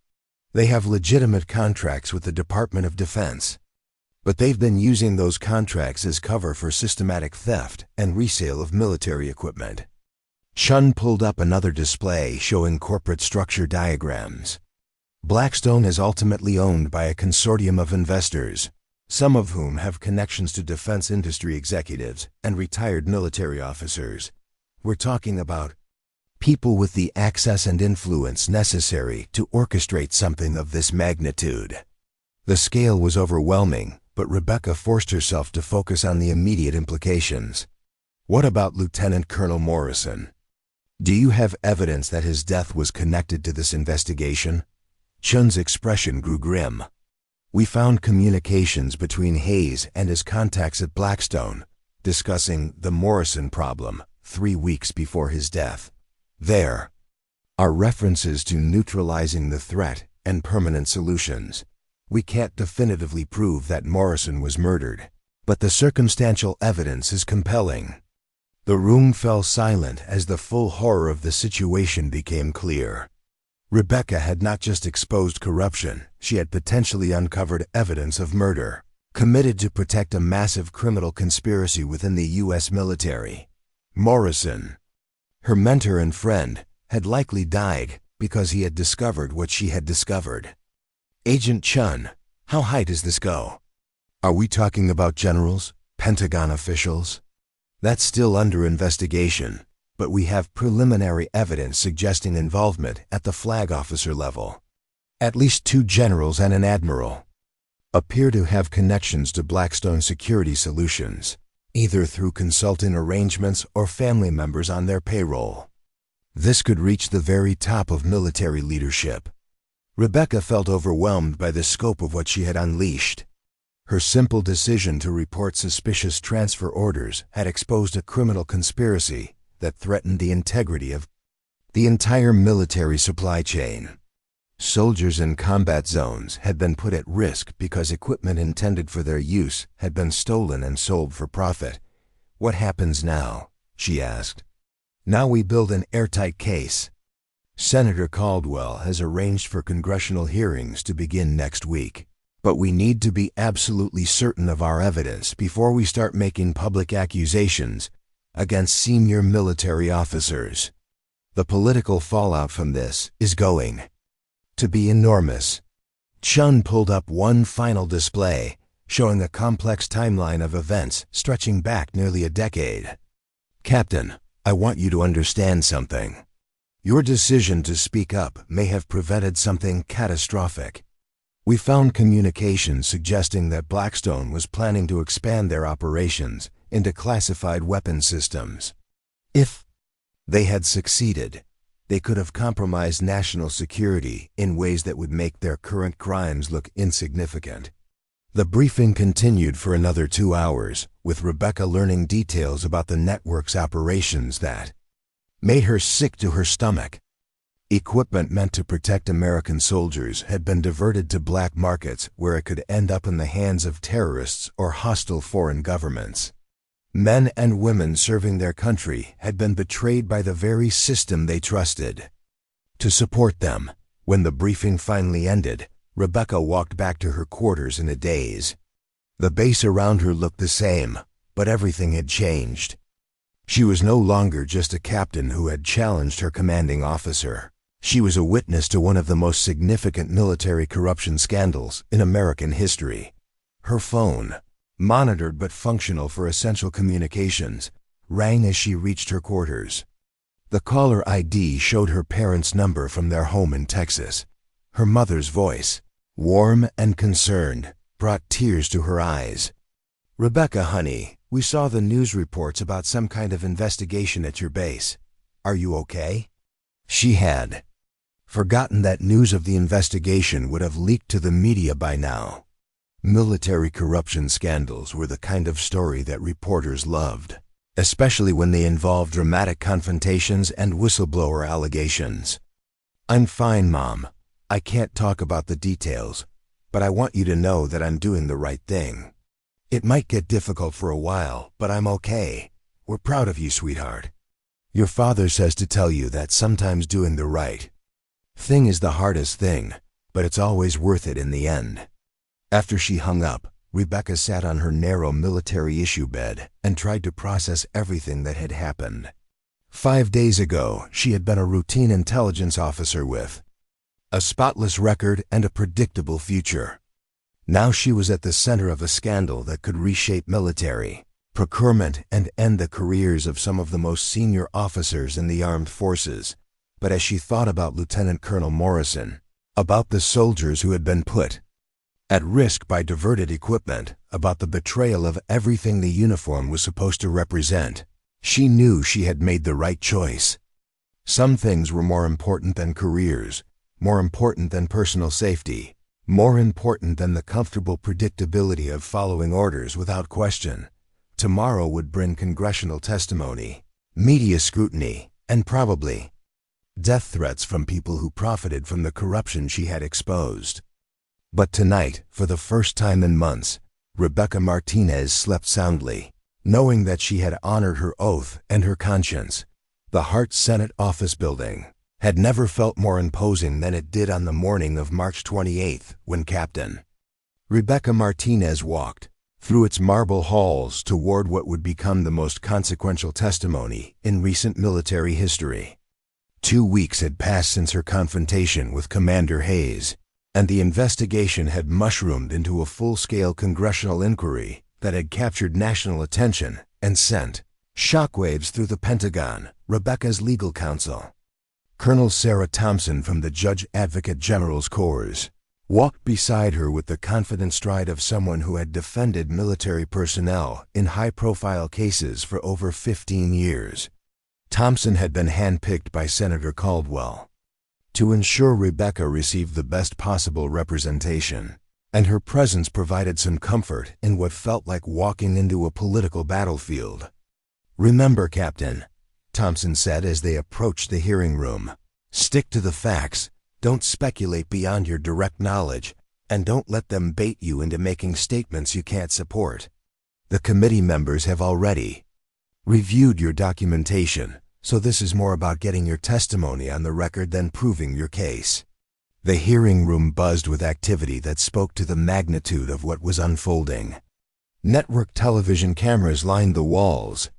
They have legitimate contracts with the Department of Defense, but they've been using those contracts as cover for systematic theft and resale of military equipment. Chun pulled up another display showing corporate structure diagrams. Blackstone is ultimately owned by a consortium of investors, some of whom have connections to defense industry executives and retired military officers. We're talking about people with the access and influence necessary to orchestrate something of this magnitude. The scale was overwhelming, but Rebecca forced herself to focus on the immediate implications. What about Lieutenant Colonel Morrison? Do you have evidence that his death was connected to this investigation? Chun's expression grew grim. We found communications between Hayes and his contacts at Blackstone, discussing the Morrison problem 3 weeks before his death. There are references to neutralizing the threat and permanent solutions. We can't definitively prove that Morrison was murdered, But the circumstantial evidence is compelling. The room fell silent as the full horror of the situation became clear. Rebecca had not just exposed corruption, she had potentially uncovered evidence of murder, committed to protect a massive criminal conspiracy within the U.S. military. Morrison, her mentor and friend, had likely died because he had discovered what she had discovered. Agent Chun, how high does this go? Are we talking about generals, Pentagon officials? That's still under investigation, but we have preliminary evidence suggesting involvement at the flag officer level. At least 2 generals and an admiral appear to have connections to Blackstone Security Solutions, either through consulting arrangements or family members on their payroll. This could reach the very top of military leadership. Rebecca felt overwhelmed by the scope of what she had unleashed. Her simple decision to report suspicious transfer orders had exposed a criminal conspiracy that threatened the integrity of the entire military supply chain. Soldiers in combat zones had been put at risk because equipment intended for their use had been stolen and sold for profit. What happens now? She asked. Now we build an airtight case. Senator Caldwell has arranged for congressional hearings to begin next week. But we need to be absolutely certain of our evidence before we start making public accusations against senior military officers. The political fallout from this is going to be enormous. Chun pulled up one final display, showing a complex timeline of events stretching back nearly a decade. Captain, I want you to understand something. Your decision to speak up may have prevented something catastrophic. We found communications suggesting that Blackstone was planning to expand their operations into classified weapon systems. If they had succeeded, they could have compromised national security in ways that would make their current crimes look insignificant. The briefing continued for another 2 hours, with Rebecca learning details about the network's operations that made her sick to her stomach. Equipment meant to protect American soldiers had been diverted to black markets where it could end up in the hands of terrorists or hostile foreign governments. Men and women serving their country had been betrayed by the very system they trusted. To support them, when the briefing finally ended, Rebecca walked back to her quarters in a daze. The base around her looked the same, but everything had changed. She was no longer just a captain who had challenged her commanding officer. She was a witness to one of the most significant military corruption scandals in American history. Her phone, monitored but functional for essential communications, rang as she reached her quarters. The caller ID showed her parents' number from their home in Texas. Her mother's voice, warm and concerned, brought tears to her eyes. "Rebecca, honey, we saw the news reports about some kind of investigation at your base. Are you okay?" She had forgotten that news of the investigation would have leaked to the media by now. Military corruption scandals were the kind of story that reporters loved, especially when they involved dramatic confrontations and whistleblower allegations. "I'm fine, Mom. I can't talk about the details, but I want you to know that I'm doing the right thing. It might get difficult for a while, but I'm okay. We're proud of you, sweetheart. Your father says to tell you that sometimes doing the right thing is the hardest thing, but it's always worth it in the end." After she hung up, Rebecca sat on her narrow military issue bed and tried to process everything that had happened. 5 days ago, she had been a routine intelligence officer with a spotless record and a predictable future. Now she was at the center of a scandal that could reshape military procurement and end the careers of some of the most senior officers in the armed forces. But as she thought about Lieutenant Colonel Morrison, about the soldiers who had been put at risk by diverted equipment, about the betrayal of everything the uniform was supposed to represent, she knew she had made the right choice. Some things were more important than careers, more important than personal safety, more important than the comfortable predictability of following orders without question. Tomorrow would bring congressional testimony, media scrutiny, and probably death threats from people who profited from the corruption she had exposed. But tonight, for the first time in months, Rebecca Martinez slept soundly, knowing that she had honored her oath and her conscience. The Hart Senate office building had never felt more imposing than it did on the morning of March 28th, when Captain Rebecca Martinez walked through its marble halls toward what would become the most consequential testimony in recent military history. 2 weeks had passed since her confrontation with Commander Hayes, and the investigation had mushroomed into a full-scale congressional inquiry that had captured national attention and sent shockwaves through the Pentagon. Rebecca's legal counsel, Colonel Sarah Thompson from the Judge Advocate General's Corps, walked beside her with the confident stride of someone who had defended military personnel in high-profile cases for over 15 years. Thompson had been handpicked by Senator Caldwell to ensure Rebecca received the best possible representation, and her presence provided some comfort in what felt like walking into a political battlefield. "Remember, Captain," Thompson said as they approached the hearing room, "stick to the facts, don't speculate beyond your direct knowledge, and don't let them bait you into making statements you can't support. The committee members have already reviewed your documentation, so this is more about getting your testimony on the record than proving your case." The hearing room buzzed with activity that spoke to the magnitude of what was unfolding. Network television cameras lined the walls,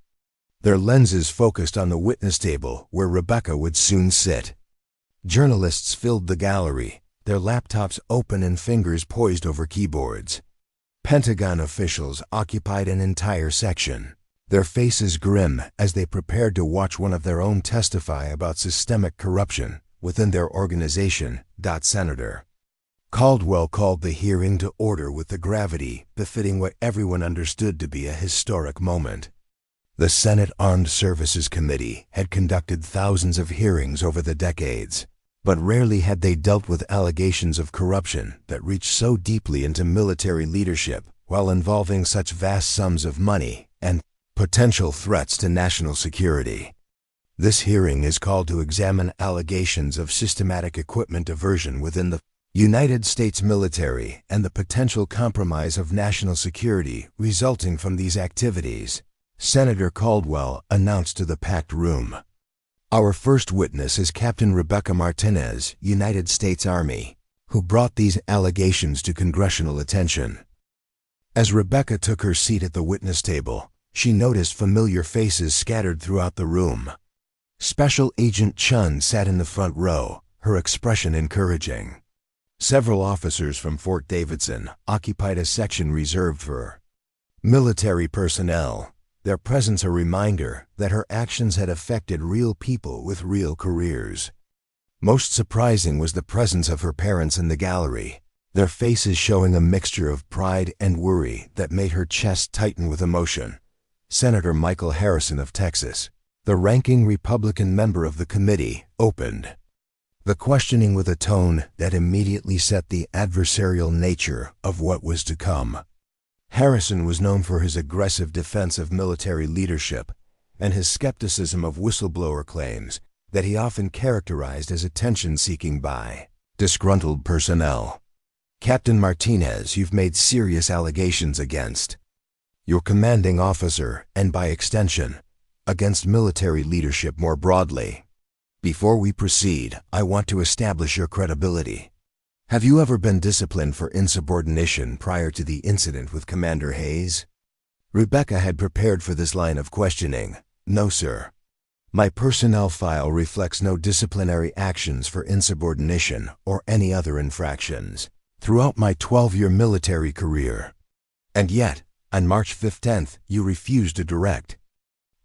their lenses focused on the witness table where Rebecca would soon sit. Journalists filled the gallery, their laptops open and fingers poised over keyboards. Pentagon officials occupied an entire section, their faces grim as they prepared to watch one of their own testify about systemic corruption within their organization. Senator Caldwell called the hearing to order with the gravity befitting what everyone understood to be a historic moment. The Senate Armed Services Committee had conducted thousands of hearings over the decades, but rarely had they dealt with allegations of corruption that reached so deeply into military leadership while involving such vast sums of money and potential threats to national security. This hearing is called to examine allegations of systematic equipment diversion within the United States military and the potential compromise of national security resulting from these activities, Senator Caldwell announced to the packed room. "Our first witness is Captain Rebecca Martinez, United States Army, who brought these allegations to congressional attention." As Rebecca took her seat at the witness table, she noticed familiar faces scattered throughout the room. Special Agent Chun sat in the front row, her expression encouraging. Several officers from Fort Davidson occupied a section reserved for military personnel, their presence a reminder that her actions had affected real people with real careers. Most surprising was the presence of her parents in the gallery, their faces showing a mixture of pride and worry that made her chest tighten with emotion. Senator Michael Harrison of Texas, the ranking Republican member of the committee, opened the questioning with a tone that immediately set the adversarial nature of what was to come. Harrison was known for his aggressive defense of military leadership and his skepticism of whistleblower claims that he often characterized as attention-seeking by disgruntled personnel. "Captain Martinez, you've made serious allegations against your commanding officer and, by extension, against military leadership more broadly. Before we proceed, I want to establish your credibility. Have you ever been disciplined for insubordination prior to the incident with Commander Hayes?" Rebecca had prepared for this line of questioning. "No, sir. My personnel file reflects no disciplinary actions for insubordination or any other infractions throughout my 12-year military career. And yet, on March 15th, you refused a direct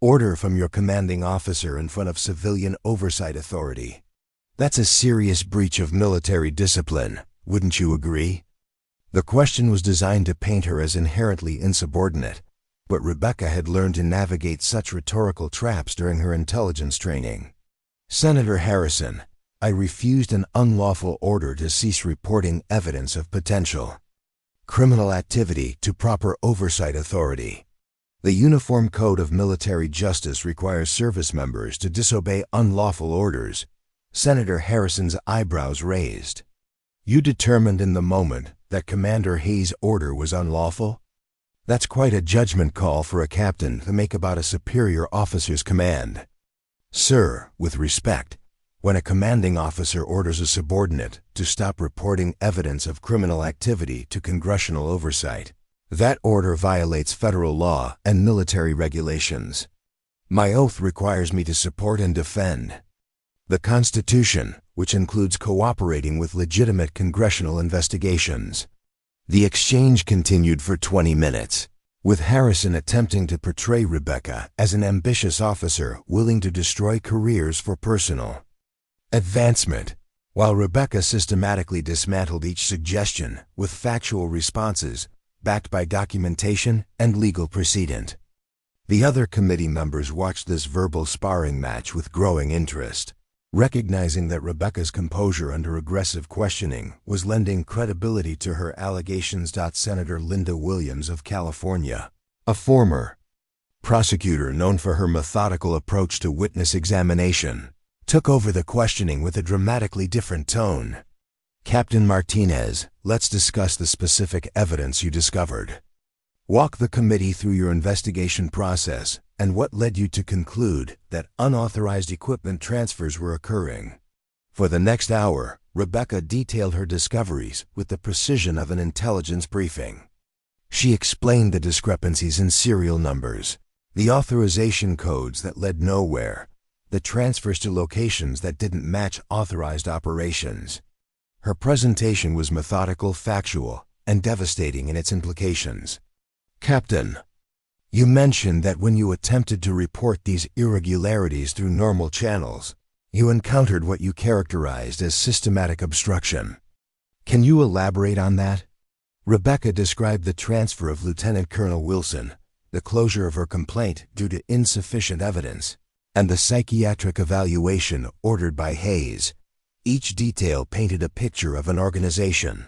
order from your commanding officer in front of civilian oversight authority. That's a serious breach of military discipline, wouldn't you agree?" The question was designed to paint her as inherently insubordinate, but Rebecca had learned to navigate such rhetorical traps during her intelligence training. "Senator Harrison, I refused an unlawful order to cease reporting evidence of potential criminal activity to proper oversight authority. The Uniform Code of Military Justice requires service members to disobey unlawful orders." Senator Harrison's eyebrows raised. "You determined in the moment that Commander Hayes' order was unlawful?" That's quite a judgment call for a captain to make about a superior officer's command. Sir, with respect, when a commanding officer orders a subordinate to stop reporting evidence of criminal activity to congressional oversight, that order violates federal law and military regulations. My oath requires me to support and defend the Constitution, which includes cooperating with legitimate congressional investigations. The exchange continued for 20 minutes, with Harrison attempting to portray Rebecca as an ambitious officer willing to destroy careers for personal advancement, while Rebecca systematically dismantled each suggestion with factual responses backed by documentation and legal precedent. The other committee members watched this verbal sparring match with growing interest, recognizing that Rebecca's composure under aggressive questioning was lending credibility to her allegations. Senator Linda Williams of California, a former prosecutor known for her methodical approach to witness examination, took over the questioning with a dramatically different tone. Captain Martinez, let's discuss the specific evidence you discovered. Walk the committee through your investigation process and what led you to conclude that unauthorized equipment transfers were occurring. For the next hour, Rebecca detailed her discoveries with the precision of an intelligence briefing. She explained the discrepancies in serial numbers, the authorization codes that led nowhere, the transfers to locations that didn't match authorized operations. Her presentation was methodical, factual, and devastating in its implications. Captain, you mentioned that when you attempted to report these irregularities through normal channels, you encountered what you characterized as systematic obstruction. Can you elaborate on that? Rebecca described the transfer of Lieutenant Colonel Wilson, the closure of her complaint due to insufficient evidence, and the psychiatric evaluation ordered by Hayes. Each detail painted a picture of an organization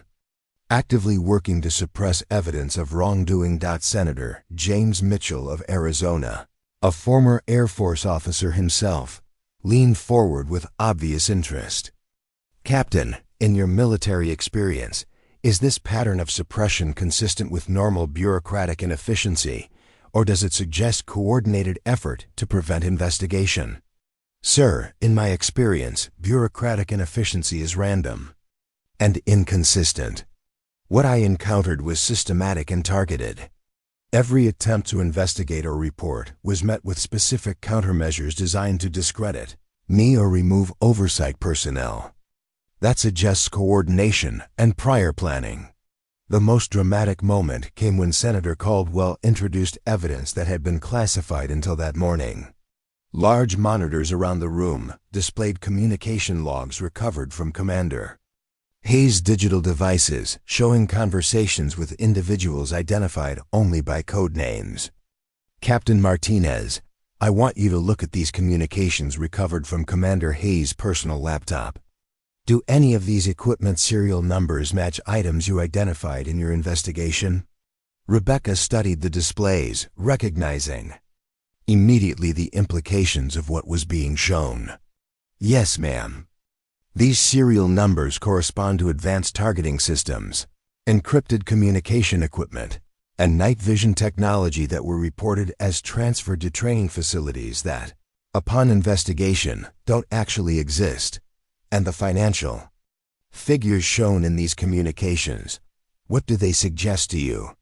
actively working to suppress evidence of wrongdoing. Senator James Mitchell of Arizona, a former Air Force officer himself, leaned forward with obvious interest. Captain, in your military experience, is this pattern of suppression consistent with normal bureaucratic inefficiency, or does it suggest coordinated effort to prevent investigation? Sir, in my experience, bureaucratic inefficiency is random and inconsistent. What I encountered was systematic and targeted. Every attempt to investigate or report was met with specific countermeasures designed to discredit me or remove oversight personnel. That suggests coordination and prior planning. The most dramatic moment came when Senator Caldwell introduced evidence that had been classified until that morning. Large monitors around the room displayed communication logs recovered from Commander Hayes' digital devices showing conversations with individuals identified only by code names. Captain Martinez, I want you to look at these communications recovered from Commander Hayes' personal laptop. Do any of these equipment serial numbers match items you identified in your investigation? Rebecca studied the displays, recognizing immediately the implications of what was being shown. Yes, ma'am. These serial numbers correspond to advanced targeting systems, encrypted communication equipment, and night vision technology that were reported as transferred to training facilities that, upon investigation, don't actually exist. And the financial figures shown in these communications, what do they suggest to you?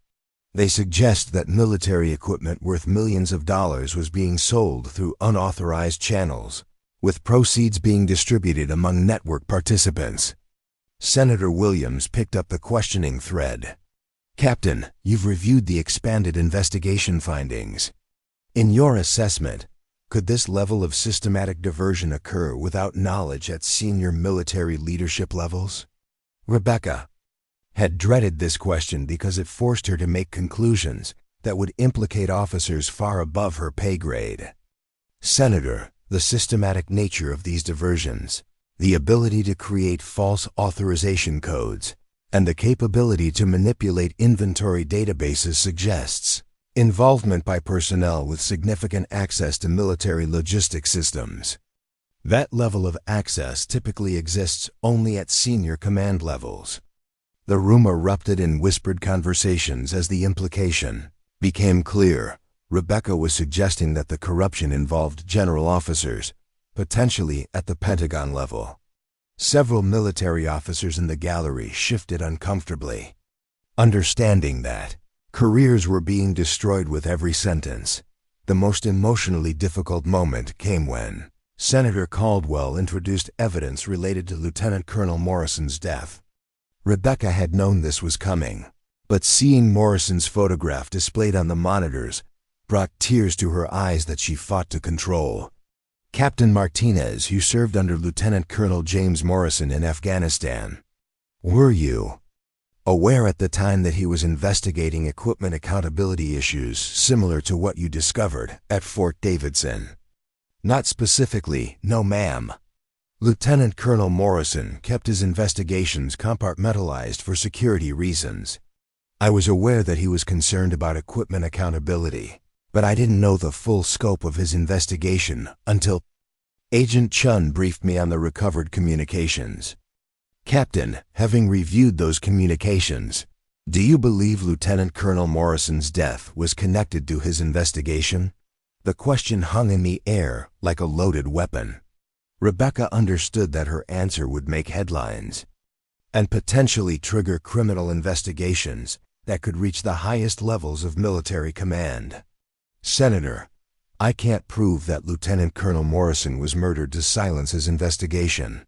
They suggest that military equipment worth millions of dollars was being sold through unauthorized channels, with proceeds being distributed among network participants. Senator Williams picked up the questioning thread. Captain, you've reviewed the expanded investigation findings. In your assessment, could this level of systematic diversion occur without knowledge at senior military leadership levels? Rebecca had dreaded this question because it forced her to make conclusions that would implicate officers far above her pay grade. Senator, the systematic nature of these diversions, the ability to create false authorization codes, and the capability to manipulate inventory databases suggests involvement by personnel with significant access to military logistics systems. That level of access typically exists only at senior command levels. The room erupted in whispered conversations as the implication became clear, Rebecca was suggesting that the corruption involved general officers, potentially at the Pentagon level. Several military officers in the gallery shifted uncomfortably. Understanding that careers were being destroyed with every sentence, the most emotionally difficult moment came when Senator Caldwell introduced evidence related to Lieutenant Colonel Morrison's death. Rebecca had known this was coming, but seeing Morrison's photograph displayed on the monitors brought tears to her eyes that she fought to control. Captain Martinez, who served under Lieutenant Colonel James Morrison in Afghanistan. Were you aware at the time that he was investigating equipment accountability issues similar to what you discovered at Fort Davidson? Not specifically, no ma'am. Lieutenant Colonel Morrison kept his investigations compartmentalized for security reasons. I was aware that he was concerned about equipment accountability, but I didn't know the full scope of his investigation until Agent Chun briefed me on the recovered communications. Captain, having reviewed those communications, do you believe Lieutenant Colonel Morrison's death was connected to his investigation? The question hung in the air like a loaded weapon. Rebecca understood that her answer would make headlines and potentially trigger criminal investigations that could reach the highest levels of military command. Senator, I can't prove that Lieutenant Colonel Morrison was murdered to silence his investigation.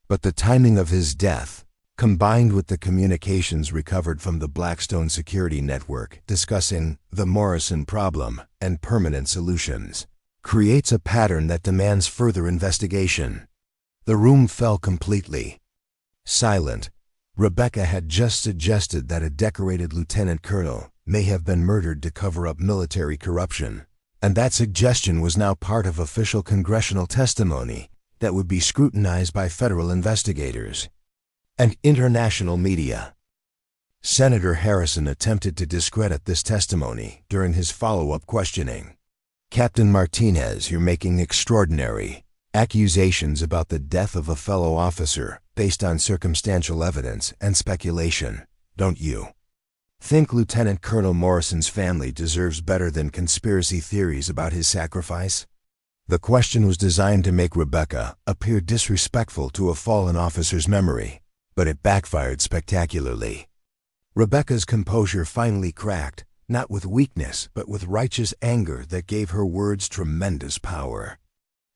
But the timing of his death, combined with the communications recovered from the Blackstone Security Network discussing the Morrison problem and permanent solutions, creates a pattern that demands further investigation. The room fell completely silent. Rebecca had just suggested that a decorated lieutenant colonel may have been murdered to cover up military corruption, and that suggestion was now part of official congressional testimony that would be scrutinized by federal investigators and international media. Senator Harrison attempted to discredit this testimony during his follow-up questioning. Captain Martinez, you're making extraordinary accusations about the death of a fellow officer based on circumstantial evidence and speculation, don't you? Think Lieutenant Colonel Morrison's family deserves better than conspiracy theories about his sacrifice? The question was designed to make Rebecca appear disrespectful to a fallen officer's memory, but it backfired spectacularly. Rebecca's composure finally cracked, not with weakness, but with righteous anger that gave her words tremendous power.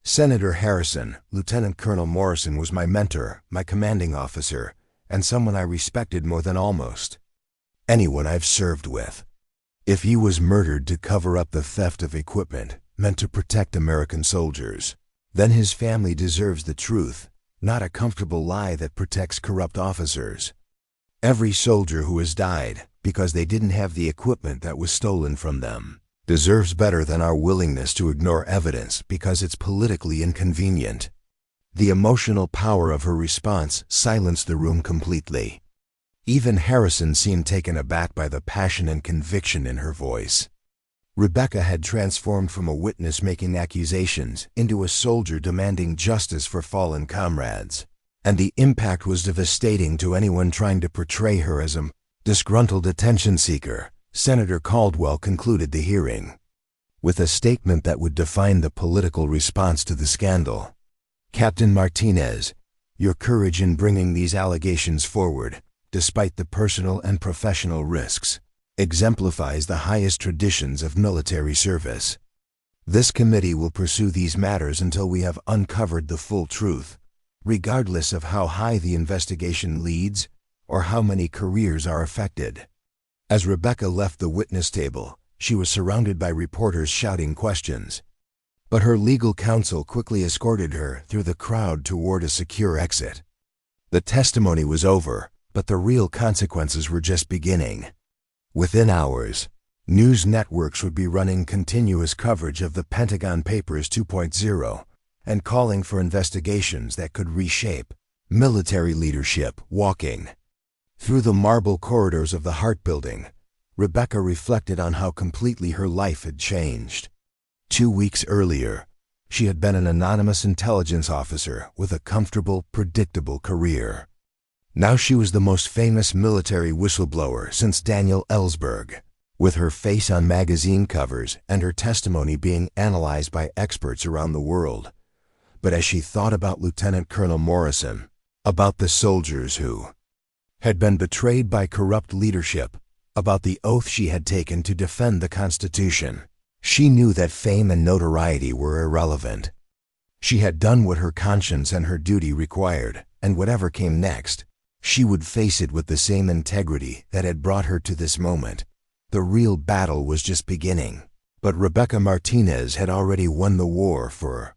Senator Harrison, Lieutenant Colonel Morrison was my mentor, my commanding officer, and someone I respected more than almost anyone I've served with. If he was murdered to cover up the theft of equipment meant to protect American soldiers, then his family deserves the truth, not a comfortable lie that protects corrupt officers. Every soldier who has died because they didn't have the equipment that was stolen from them deserves better than our willingness to ignore evidence because it's politically inconvenient. The emotional power of her response silenced the room completely. Even Harrison seemed taken aback by the passion and conviction in her voice. Rebecca had transformed from a witness making accusations into a soldier demanding justice for fallen comrades, and the impact was devastating to anyone trying to portray her as a disgruntled attention seeker. Senator Caldwell concluded the hearing with a statement that would define the political response to the scandal. Captain Martinez, your courage in bringing these allegations forward, despite the personal and professional risks, exemplifies the highest traditions of military service. This committee will pursue these matters until we have uncovered the full truth, regardless of how high the investigation leads or how many careers are affected. As Rebecca left the witness table, she was surrounded by reporters shouting questions. But her legal counsel quickly escorted her through the crowd toward a secure exit. The testimony was over, but the real consequences were just beginning. Within hours, news networks would be running continuous coverage of the Pentagon Papers 2.0 and calling for investigations that could reshape military leadership. Walking through the marble corridors of the Hart Building, Rebecca reflected on how completely her life had changed. 2 weeks earlier, she had been an anonymous intelligence officer with a comfortable, predictable career. Now she was the most famous military whistleblower since Daniel Ellsberg. with her face on magazine covers and her testimony being analyzed by experts around the world. But as she thought about Lieutenant Colonel Morrison, about the soldiers who had been betrayed by corrupt leadership, about the oath she had taken to defend the Constitution, she knew that fame and notoriety were irrelevant. She had done what her conscience and her duty required, and whatever came next, she would face it with the same integrity that had brought her to this moment. The real battle was just beginning, but Rebecca Martinez had already won the war for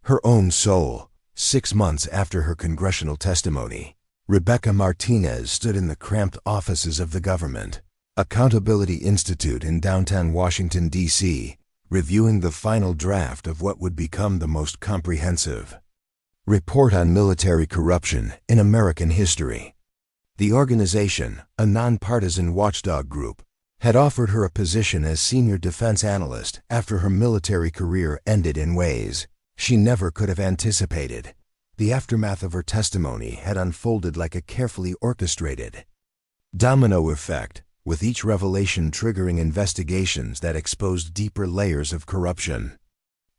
her own soul. 6 months after her congressional testimony, Rebecca Martinez stood in the cramped offices of the Government Accountability Institute in downtown Washington, D.C., reviewing the final draft of what would become the most comprehensive report on military corruption in American history. The organization, a nonpartisan watchdog group, had offered her a position as senior defense analyst after her military career ended in ways she never could have anticipated. The aftermath of her testimony had unfolded like a carefully orchestrated domino effect, with each revelation triggering investigations that exposed deeper layers of corruption.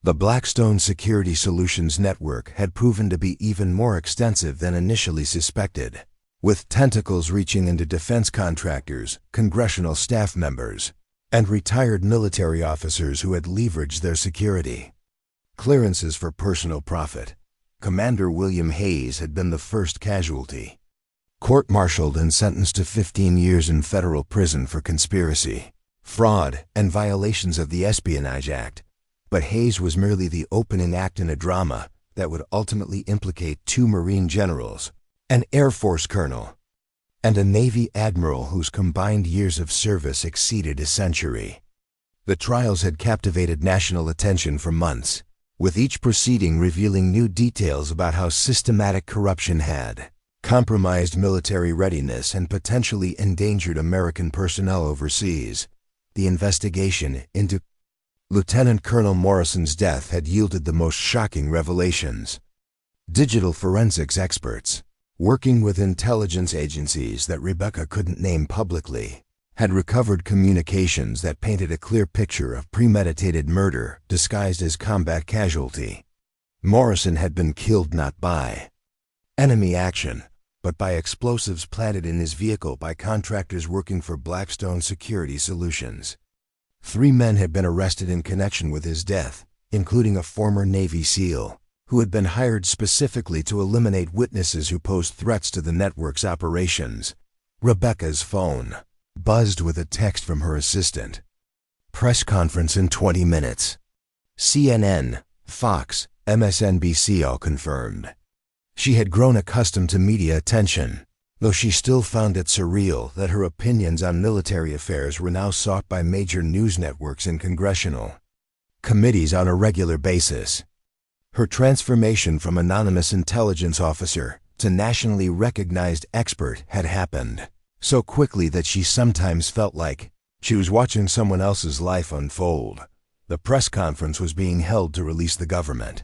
The Blackstone Security Solutions network had proven to be even more extensive than initially suspected, with tentacles reaching into defense contractors, congressional staff members, and retired military officers who had leveraged their security clearances for personal profit. Commander William Hayes had been the first casualty, court-martialed and sentenced to 15 years in federal prison for conspiracy, fraud, and violations of the Espionage Act. But Hayes was merely the opening act in a drama that would ultimately implicate 2 Marine generals, an Air Force colonel, and a Navy admiral whose combined years of service exceeded a century. The trials had captivated national attention for months, with each proceeding revealing new details about how systematic corruption had compromised military readiness and potentially endangered American personnel overseas. The investigation into Lieutenant Colonel Morrison's death had yielded the most shocking revelations. Digital forensics experts, working with intelligence agencies that Rebecca couldn't name publicly, had recovered communications that painted a clear picture of premeditated murder disguised as combat casualty. Morrison had been killed not by enemy action, but by explosives planted in his vehicle by contractors working for Blackstone Security Solutions. 3 men had been arrested in connection with his death, including a former Navy SEAL, who had been hired specifically to eliminate witnesses who posed threats to the network's operations. Rebecca's phone buzzed with a text from her assistant. Press conference in 20 minutes. CNN, Fox, MSNBC all confirmed. She had grown accustomed to media attention, though she still found it surreal that her opinions on military affairs were now sought by major news networks and congressional committees on a regular basis. Her transformation from anonymous intelligence officer to nationally recognized expert had happened so quickly that she sometimes felt like she was watching someone else's life unfold. The press conference was being held to release the Government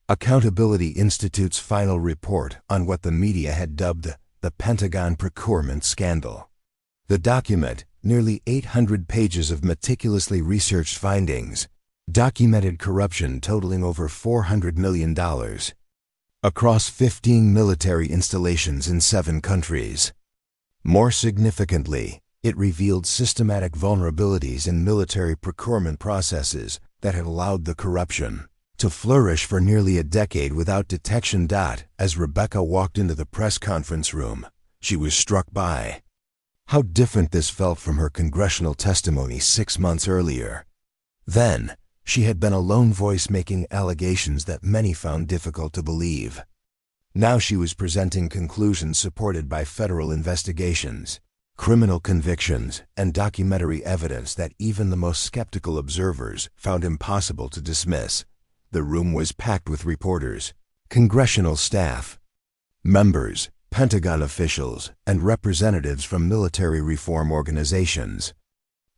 Accountability Institute's final report on what the media had dubbed the Pentagon procurement scandal. The document, nearly 800 pages of meticulously researched findings, documented corruption totaling over $400 million across 15 military installations in 7 countries. More significantly, it revealed systematic vulnerabilities in military procurement processes that had allowed the corruption to flourish for nearly a decade without detection. As Rebecca walked into the press conference room, she was struck by how different this felt from her congressional testimony 6 months earlier. Then, she had been a lone voice making allegations that many found difficult to believe. Now she was presenting conclusions supported by federal investigations, criminal convictions, and documentary evidence that even the most skeptical observers found impossible to dismiss. The room was packed with reporters, congressional staff, members, Pentagon officials, and representatives from military reform organizations.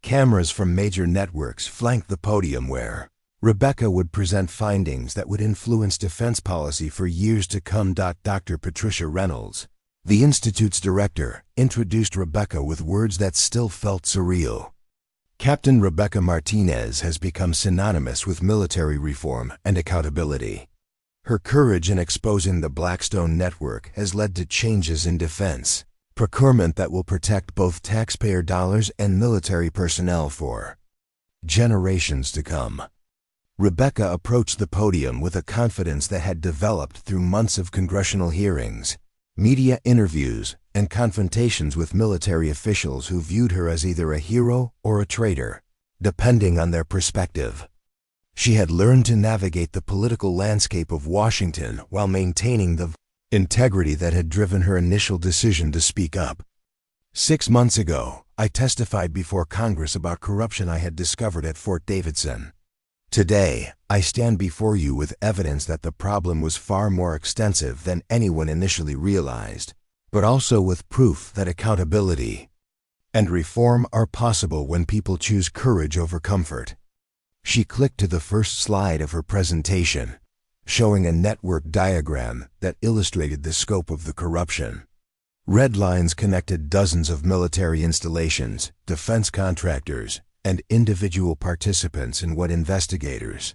Cameras from major networks flanked the podium where Rebecca would present findings that would influence defense policy for years to come. Dr. Patricia Reynolds, the Institute's director, introduced Rebecca with words that still felt surreal. Captain Rebecca Martinez has become synonymous with military reform and accountability. Her courage in exposing the Blackstone network has led to changes in defense, procurement that will protect both taxpayer dollars and military personnel for generations to come. Rebecca approached the podium with a confidence that had developed through months of congressional hearings, media interviews, and confrontations with military officials who viewed her as either a hero or a traitor, depending on their perspective. She had learned to navigate the political landscape of Washington while maintaining the integrity that had driven her initial decision to speak up. 6 months ago, I testified before Congress about corruption I had discovered at Fort Davidson. Today, I stand before you with evidence that the problem was far more extensive than anyone initially realized, but also with proof that accountability and reform are possible when people choose courage over comfort. She clicked to the first slide of her presentation, showing a network diagram that illustrated the scope of the corruption. Red lines connected dozens of military installations, defense contractors, and individual participants in what investigators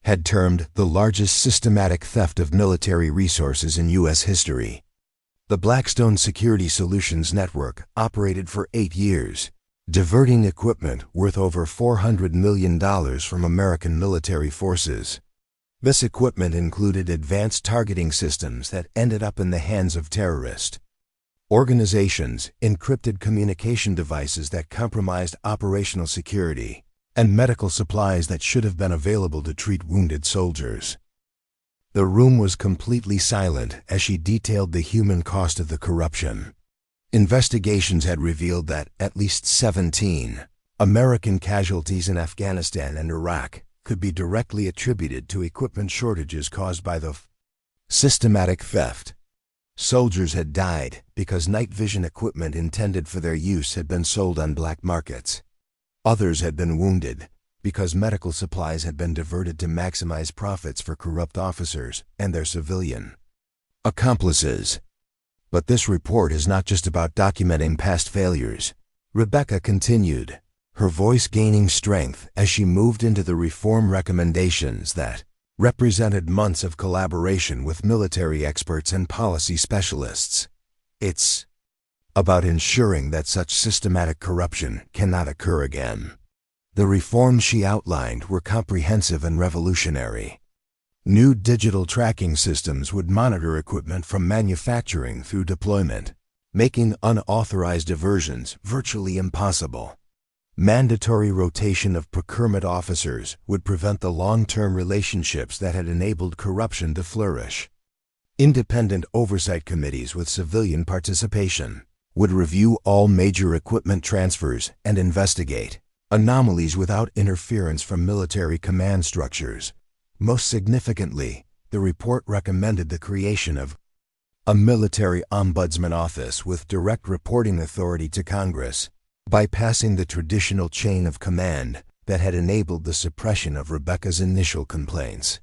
had termed the largest systematic theft of military resources in U.S. history. The Blackstone Security Solutions Network operated for 8 years, diverting equipment worth over $400 million from American military forces. This equipment included advanced targeting systems that ended up in the hands of terrorists organizations, encrypted communication devices that compromised operational security, and medical supplies that should have been available to treat wounded soldiers. The room was completely silent as she detailed the human cost of the corruption. Investigations had revealed that at least 17 American casualties in Afghanistan and Iraq could be directly attributed to equipment shortages caused by the systematic theft. Soldiers had died because night vision equipment intended for their use had been sold on black markets. Others had been wounded because medical supplies had been diverted to maximize profits for corrupt officers and their civilian accomplices. But this report is not just about documenting past failures. Rebecca continued, her voice gaining strength as she moved into the reform recommendations that represented months of collaboration with military experts and policy specialists. It's about ensuring that such systematic corruption cannot occur again. The reforms she outlined were comprehensive and revolutionary. New digital tracking systems would monitor equipment from manufacturing through deployment, making unauthorized diversions virtually impossible. Mandatory rotation of procurement officers would prevent the long-term relationships that had enabled corruption to flourish. Independent oversight committees with civilian participation would review all major equipment transfers and investigate anomalies without interference from military command structures. Most significantly, the report recommended the creation of a military ombudsman office with direct reporting authority to Congress, bypassing the traditional chain of command that had enabled the suppression of Rebecca's initial complaints.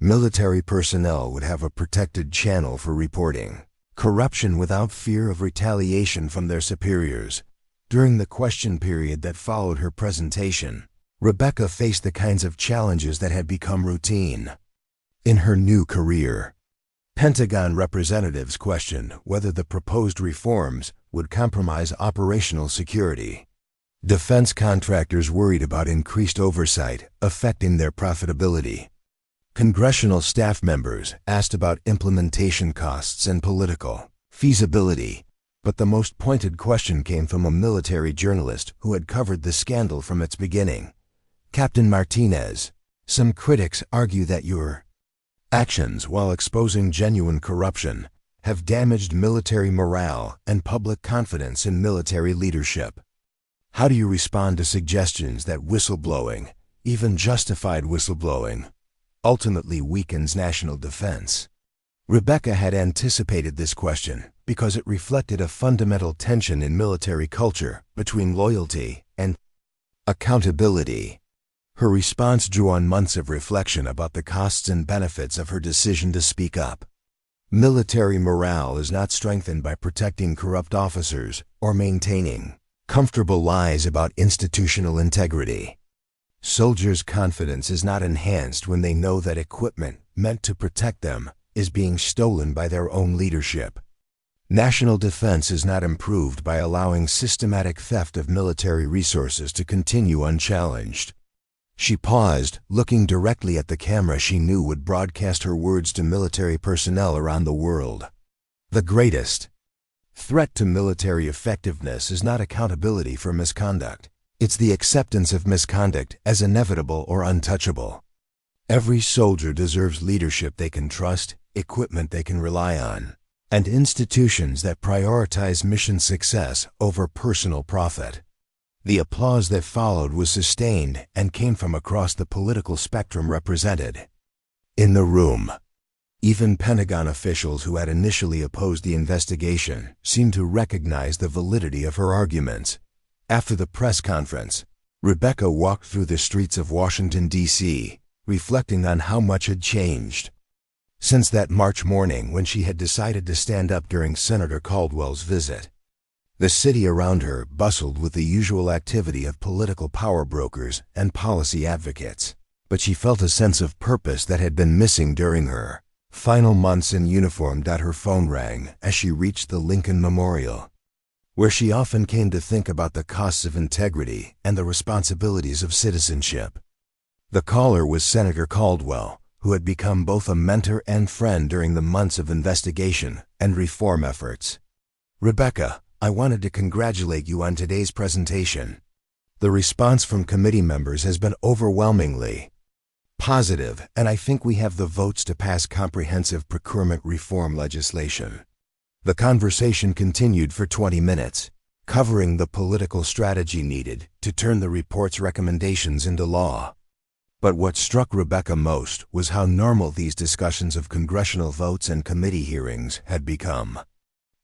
Military personnel would have a protected channel for reporting corruption without fear of retaliation from their superiors. During the question period that followed her presentation, Rebecca faced the kinds of challenges that had become routine in her new career. Pentagon representatives questioned whether the proposed reforms would compromise operational security. Defense contractors worried about increased oversight affecting their profitability. Congressional staff members asked about implementation costs and political feasibility, but the most pointed question came from a military journalist who had covered the scandal from its beginning. Captain Martinez, some critics argue that your actions while exposing genuine corruption have damaged military morale and public confidence in military leadership. How do you respond to suggestions that whistleblowing, even justified whistleblowing, ultimately weakens national defense? Rebecca had anticipated this question because it reflected a fundamental tension in military culture between loyalty and accountability. Her response drew on months of reflection about the costs and benefits of her decision to speak up. Military morale is not strengthened by protecting corrupt officers or maintaining Comfortable lies about institutional integrity. Soldiers' confidence is not enhanced when they know that equipment meant to protect them is being stolen by their own leadership. National defense is not improved by allowing systematic theft of military resources to continue unchallenged. She paused, looking directly at the camera she knew would broadcast her words to military personnel around the world. The greatest threat to military effectiveness is not accountability for misconduct. It's the acceptance of misconduct as inevitable or untouchable. Every soldier deserves leadership they can trust, equipment they can rely on, and institutions that prioritize mission success over personal profit. The applause that followed was sustained and came from across the political spectrum represented. In the room, even Pentagon officials who had initially opposed the investigation seemed to recognize the validity of her arguments. After the press conference, Rebecca walked through the streets of Washington, D.C., reflecting on how much had changed. Since that March morning when she had decided to stand up during Senator Caldwell's visit, the city around her bustled with the usual activity of political power brokers and policy advocates. But she felt a sense of purpose that had been missing during her final months in uniform. Her phone rang as she reached the Lincoln Memorial, where she often came to think about the costs of integrity and the responsibilities of citizenship. The caller was Senator Caldwell, who had become both a mentor and friend during the months of investigation and reform efforts. "Rebecca, I wanted to congratulate you on today's presentation. The response from committee members has been overwhelmingly positive, and I think we have the votes to pass comprehensive procurement reform legislation." The conversation continued for 20 minutes, covering the political strategy needed to turn the report's recommendations into law. But what struck Rebecca most was how normal these discussions of congressional votes and committee hearings had become.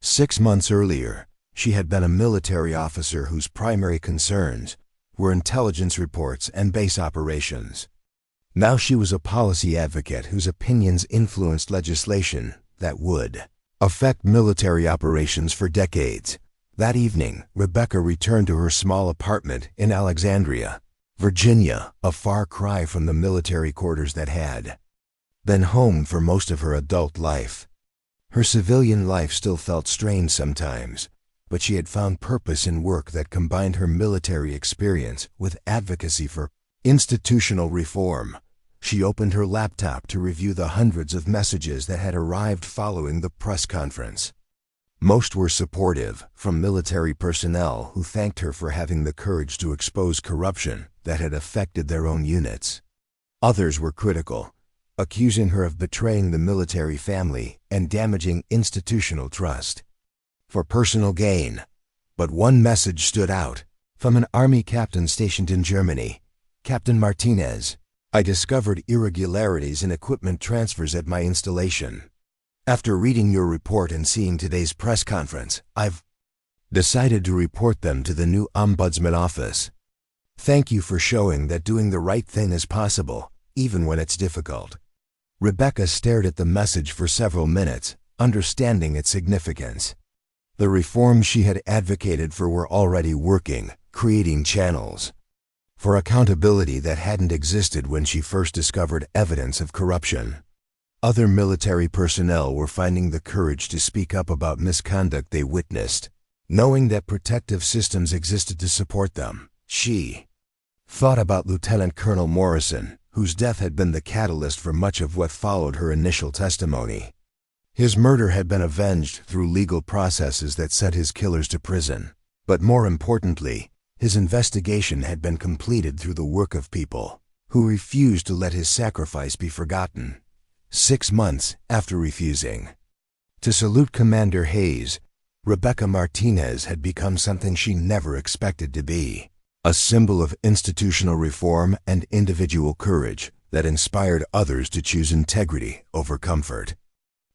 6 months earlier, she had been a military officer whose primary concerns were intelligence reports and base operations. Now she was a policy advocate whose opinions influenced legislation that would affect military operations for decades. That evening, Rebecca returned to her small apartment in Alexandria, Virginia, a far cry from the military quarters that had been home for most of her adult life. Her civilian life still felt strange sometimes, but she had found purpose in work that combined her military experience with advocacy for institutional reform. She opened her laptop to review the hundreds of messages that had arrived following the press conference. Most were supportive, from military personnel who thanked her for having the courage to expose corruption that had affected their own units. Others were critical, accusing her of betraying the military family and damaging institutional trust for personal gain. But one message stood out, from an Army captain stationed in Germany, Captain Martinez. "I discovered irregularities in equipment transfers at my installation. After reading your report and seeing today's press conference, I've decided to report them to the new Ombudsman office. Thank you for showing that doing the right thing is possible, even when it's difficult." Rebecca stared at the message for several minutes, understanding its significance. The reforms she had advocated for were already working, creating channels for accountability that hadn't existed when she first discovered evidence of corruption. Other military personnel were finding the courage to speak up about misconduct they witnessed, knowing that protective systems existed to support them. She thought about Lieutenant Colonel Morrison, whose death had been the catalyst for much of what followed her initial testimony. His murder had been avenged through legal processes that sent his killers to prison, but more importantly, his investigation had been completed through the work of people who refused to let his sacrifice be forgotten. 6 months after refusing to salute Commander Hayes, Rebecca Martinez had become something she never expected to be, a symbol of institutional reform and individual courage that inspired others to choose integrity over comfort.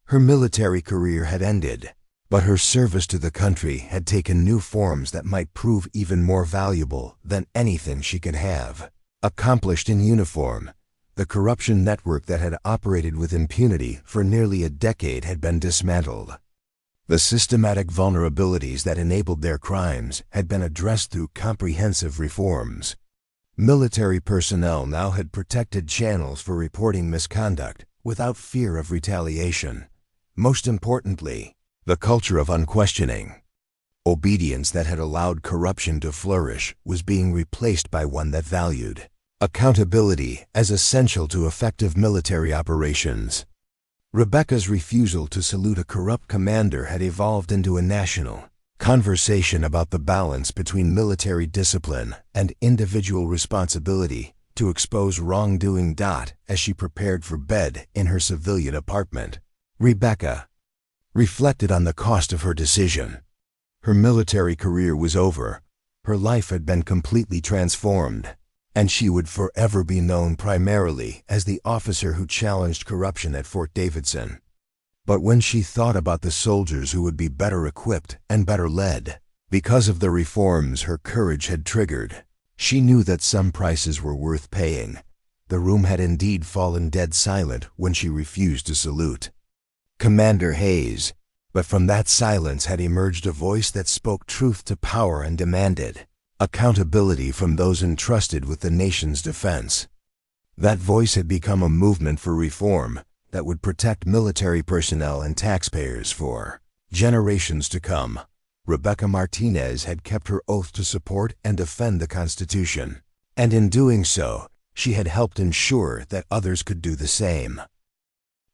Her military career had ended, but her service to the country had taken new forms that might prove even more valuable than anything she could have accomplished in uniform. The corruption network that had operated with impunity for nearly a decade had been dismantled. The systematic vulnerabilities that enabled their crimes had been addressed through comprehensive reforms. Military personnel now had protected channels for reporting misconduct without fear of retaliation. Most importantly, the culture of unquestioning obedience that had allowed corruption to flourish was being replaced by one that valued accountability as essential to effective military operations. Rebecca's refusal to salute a corrupt commander had evolved into a national conversation about the balance between military discipline and individual responsibility to expose wrongdoing. As she prepared for bed in her civilian apartment, Rebecca reflected on the cost of her decision. Her military career was over, her life had been completely transformed, and she would forever be known primarily as the officer who challenged corruption at Fort Davidson. But when she thought about the soldiers who would be better equipped and better led because of the reforms her courage had triggered, she knew that some prices were worth paying. The room had indeed fallen dead silent when she refused to salute Commander Hayes, but from that silence had emerged a voice that spoke truth to power and demanded accountability from those entrusted with the nation's defense. That voice had become a movement for reform that would protect military personnel and taxpayers for generations to come. Rebecca Martinez had kept her oath to support and defend the Constitution, and in doing so, she had helped ensure that others could do the same.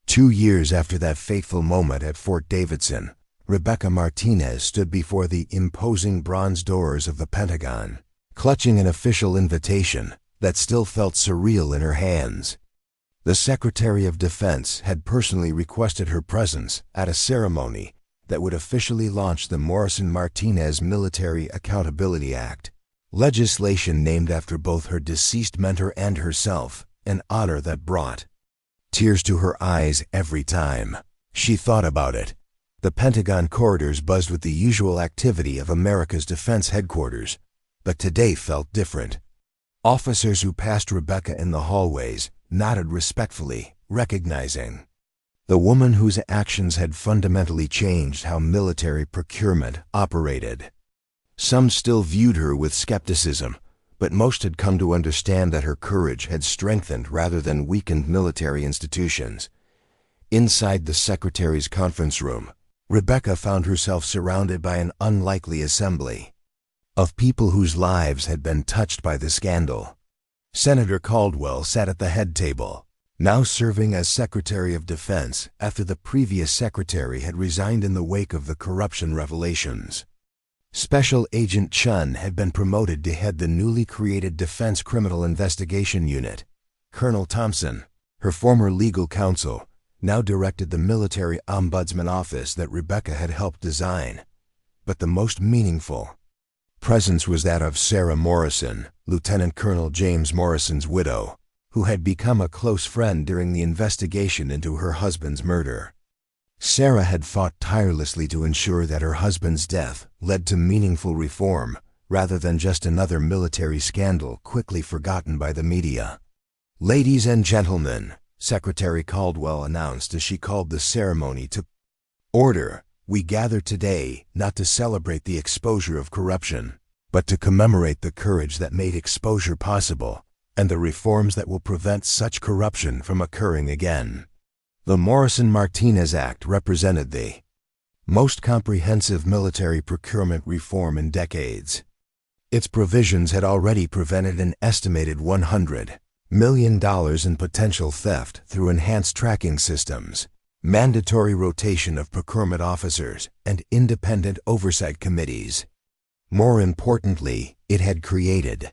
2 years after that fateful moment at Fort Davidson, Rebecca Martinez stood before the imposing bronze doors of the Pentagon, clutching an official invitation that still felt surreal in her hands. The Secretary of Defense had personally requested her presence at a ceremony that would officially launch the Morrison-Martinez Military Accountability Act, legislation named after both her deceased mentor and herself, an honor that brought tears to her eyes every time she thought about it. The Pentagon corridors buzzed with the usual activity of America's defense headquarters, but today felt different. Officers who passed Rebecca in the hallways nodded respectfully, recognizing the woman whose actions had fundamentally changed how military procurement operated. Some still viewed her with skepticism, but most had come to understand that her courage had strengthened rather than weakened military institutions. Inside the Secretary's conference room, Rebecca found herself surrounded by an unlikely assembly of people whose lives had been touched by the scandal. Senator Caldwell sat at the head table, now serving as Secretary of Defense after the previous secretary had resigned in the wake of the corruption revelations. Special Agent Chun had been promoted to head the newly created Defense Criminal Investigation Unit. Colonel Thompson, her former legal counsel, now directed the Military Ombudsman Office that Rebecca had helped design. But the most meaningful presence was that of Sarah Morrison, Lieutenant Colonel James Morrison's widow, who had become a close friend during the investigation into her husband's murder. Sarah had fought tirelessly to ensure that her husband's death led to meaningful reform, rather than just another military scandal quickly forgotten by the media. "Ladies and gentlemen," Secretary Caldwell announced as she called the ceremony to order, "we gather today not to celebrate the exposure of corruption, but to commemorate the courage that made exposure possible and the reforms that will prevent such corruption from occurring again." The Morrison-Martinez Act represented the most comprehensive military procurement reform in decades. Its provisions had already prevented an estimated $100 million in potential theft through enhanced tracking systems, mandatory rotation of procurement officers, and independent oversight committees. More importantly, it had created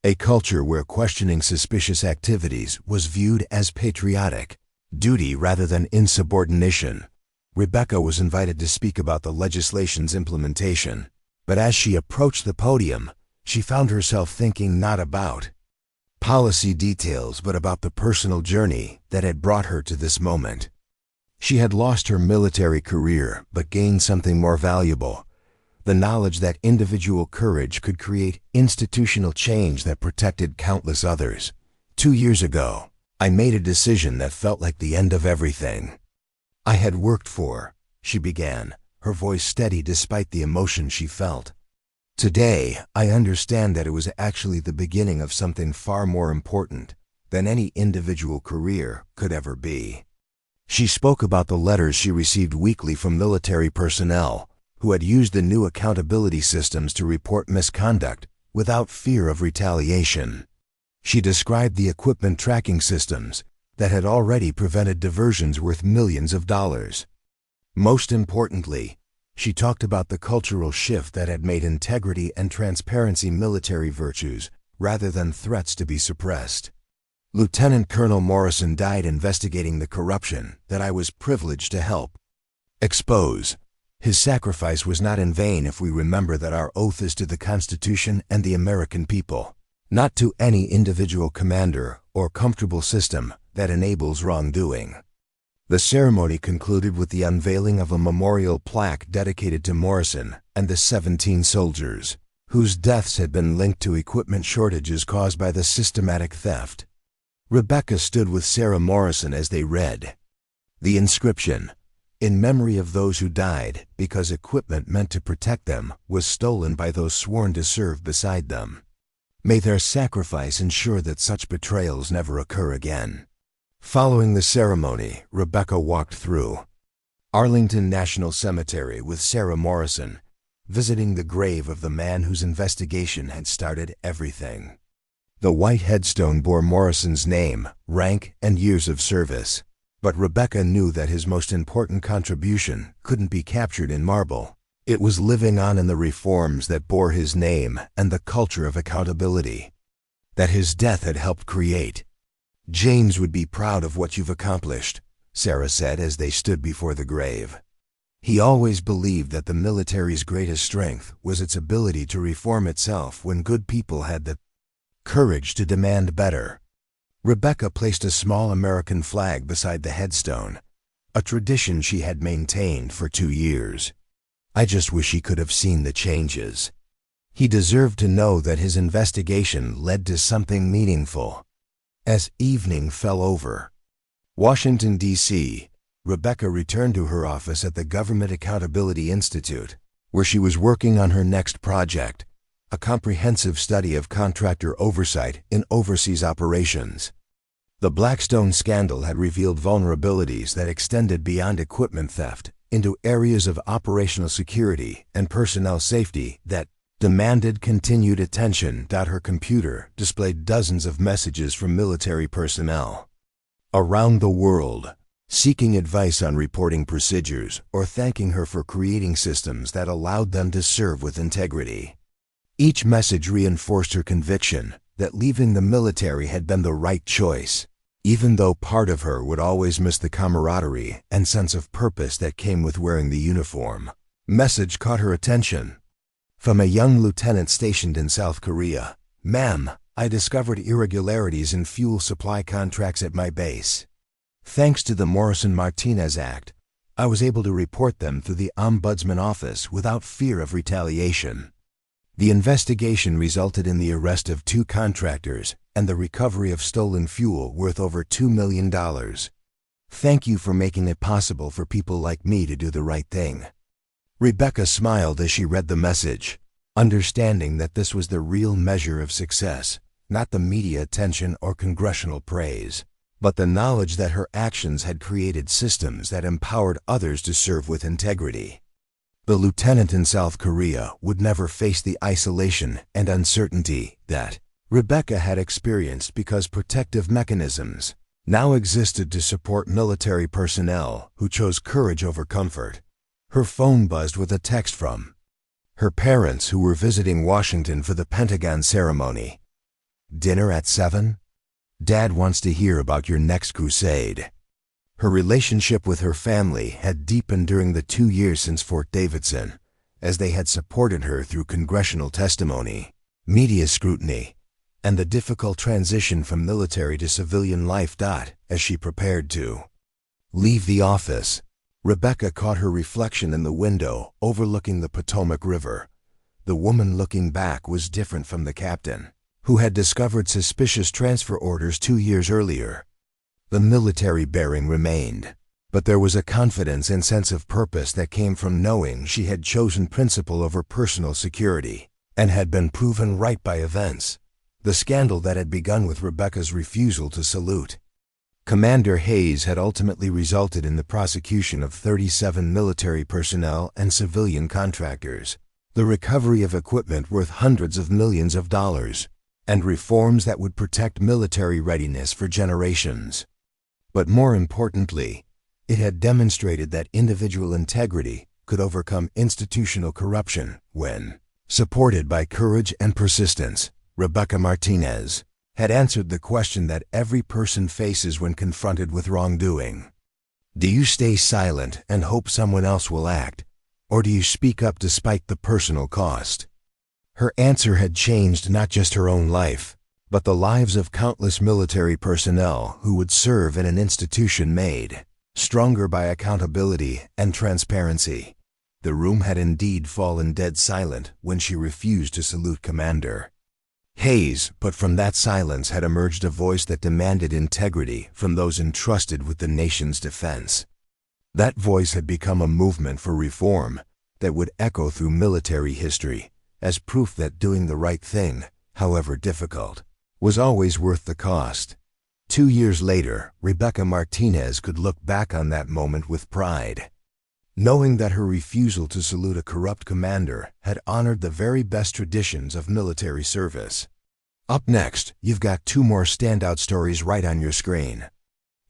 a culture where questioning suspicious activities was viewed as patriotic duty rather than insubordination. Rebecca was invited to speak about the legislation's implementation, but as she approached the podium, she found herself thinking not about policy details but about the personal journey that had brought her to this moment. She had lost her military career but gained something more valuable: the knowledge that individual courage could create institutional change that protected countless others. 2 years ago, I made a decision that felt like the end of everything I had worked for, she began, her voice steady despite the emotion she felt. Today, I understand that it was actually the beginning of something far more important than any individual career could ever be. She spoke about the letters she received weekly from military personnel who had used the new accountability systems to report misconduct without fear of retaliation. She described the equipment tracking systems that had already prevented diversions worth millions of dollars. Most importantly, she talked about the cultural shift that had made integrity and transparency military virtues rather than threats to be suppressed. Lieutenant Colonel Morrison died investigating the corruption that I was privileged to help expose. His sacrifice was not in vain if we remember that our oath is to the Constitution and the American people, not to any individual commander or comfortable system that enables wrongdoing. The ceremony concluded with the unveiling of a memorial plaque dedicated to Morrison and the 17 soldiers whose deaths had been linked to equipment shortages caused by the systematic theft. Rebecca stood with Sarah Morrison as they read. The inscription, "In memory of those who died because equipment meant to protect them was stolen by those sworn to serve beside them. May their sacrifice ensure that such betrayals never occur again." Following the ceremony, Rebecca walked through Arlington National Cemetery with Sarah Morrison, visiting the grave of the man whose investigation had started everything. The white headstone bore Morrison's name, rank, and years of service, but Rebecca knew that his most important contribution couldn't be captured in marble. It was living on in the reforms that bore his name and the culture of accountability that his death had helped create. "James would be proud of what you've accomplished," Sarah said as they stood before the grave. "He always believed that the military's greatest strength was its ability to reform itself when good people had the courage to demand better." Rebecca placed a small American flag beside the headstone, a tradition she had maintained for 2 years. "I just wish he could have seen the changes. He deserved to know that his investigation led to something meaningful." As evening fell over Washington, D.C., Rebecca returned to her office at the Government Accountability Institute, where she was working on her next project, a comprehensive study of contractor oversight in overseas operations. The Blackstone scandal had revealed vulnerabilities that extended beyond equipment theft into areas of operational security and personnel safety that demanded continued attention. Her computer displayed dozens of messages from military personnel around the world, seeking advice on reporting procedures or thanking her for creating systems that allowed them to serve with integrity. Each message reinforced her conviction that leaving the military had been the right choice, even though part of her would always miss the camaraderie and sense of purpose that came with wearing the uniform. Message caught her attention. From a young lieutenant stationed in South Korea. "Ma'am, I discovered irregularities in fuel supply contracts at my base. Thanks to the Morrison-Martinez Act, I was able to report them through the Ombudsman Office without fear of retaliation. The investigation resulted in the arrest of 2 contractors and the recovery of stolen fuel worth over $2 million. Thank you for making it possible for people like me to do the right thing." Rebecca smiled as she read the message, understanding that this was the real measure of success, not the media attention or congressional praise, but the knowledge that her actions had created systems that empowered others to serve with integrity. The lieutenant in South Korea would never face the isolation and uncertainty that Rebecca had experienced because protective mechanisms now existed to support military personnel who chose courage over comfort. Her phone buzzed with a text from her parents who were visiting Washington for the Pentagon ceremony. "Dinner at 7? Dad wants to hear about your next crusade." Her relationship with her family had deepened during the 2 years since Fort Davidson, as they had supported her through congressional testimony, media scrutiny, and the difficult transition from military to civilian life. As she prepared to leave the office, Rebecca caught her reflection in the window overlooking the Potomac River. The woman looking back was different from the captain, who had discovered suspicious transfer orders 2 years earlier. The military bearing remained, But there was a confidence and sense of purpose that came from knowing she had chosen principle over personal security and had been proven right by events. The scandal that had begun with Rebecca's refusal to salute Commander Hayes had ultimately resulted in the prosecution of 37 military personnel and civilian contractors, the recovery of equipment worth hundreds of millions of dollars, and reforms that would protect military readiness for generations. But more importantly, it had demonstrated that individual integrity could overcome institutional corruption when, supported by courage and persistence, Rebecca Martinez had answered the question that every person faces when confronted with wrongdoing. Do you stay silent and hope someone else will act, or do you speak up despite the personal cost? Her answer had changed not just her own life, but the lives of countless military personnel who would serve in an institution made stronger by accountability and transparency. The room had indeed fallen dead silent when she refused to salute Commander Hayes, but from that silence had emerged a voice that demanded integrity from those entrusted with the nation's defense. That voice had become a movement for reform that would echo through military history as proof that doing the right thing, however difficult, was always worth the cost. 2 years later, Rebecca Martinez could look back on that moment with pride, knowing that her refusal to salute a corrupt commander had honored the very best traditions of military service. Up next, you've got 2 more standout stories right on your screen.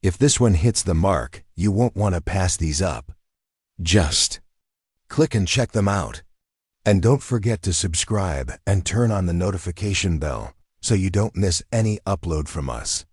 If this one hits the mark, you won't want to pass these up. Just click and check them out. And don't forget to subscribe and turn on the notification bell so you don't miss any upload from us.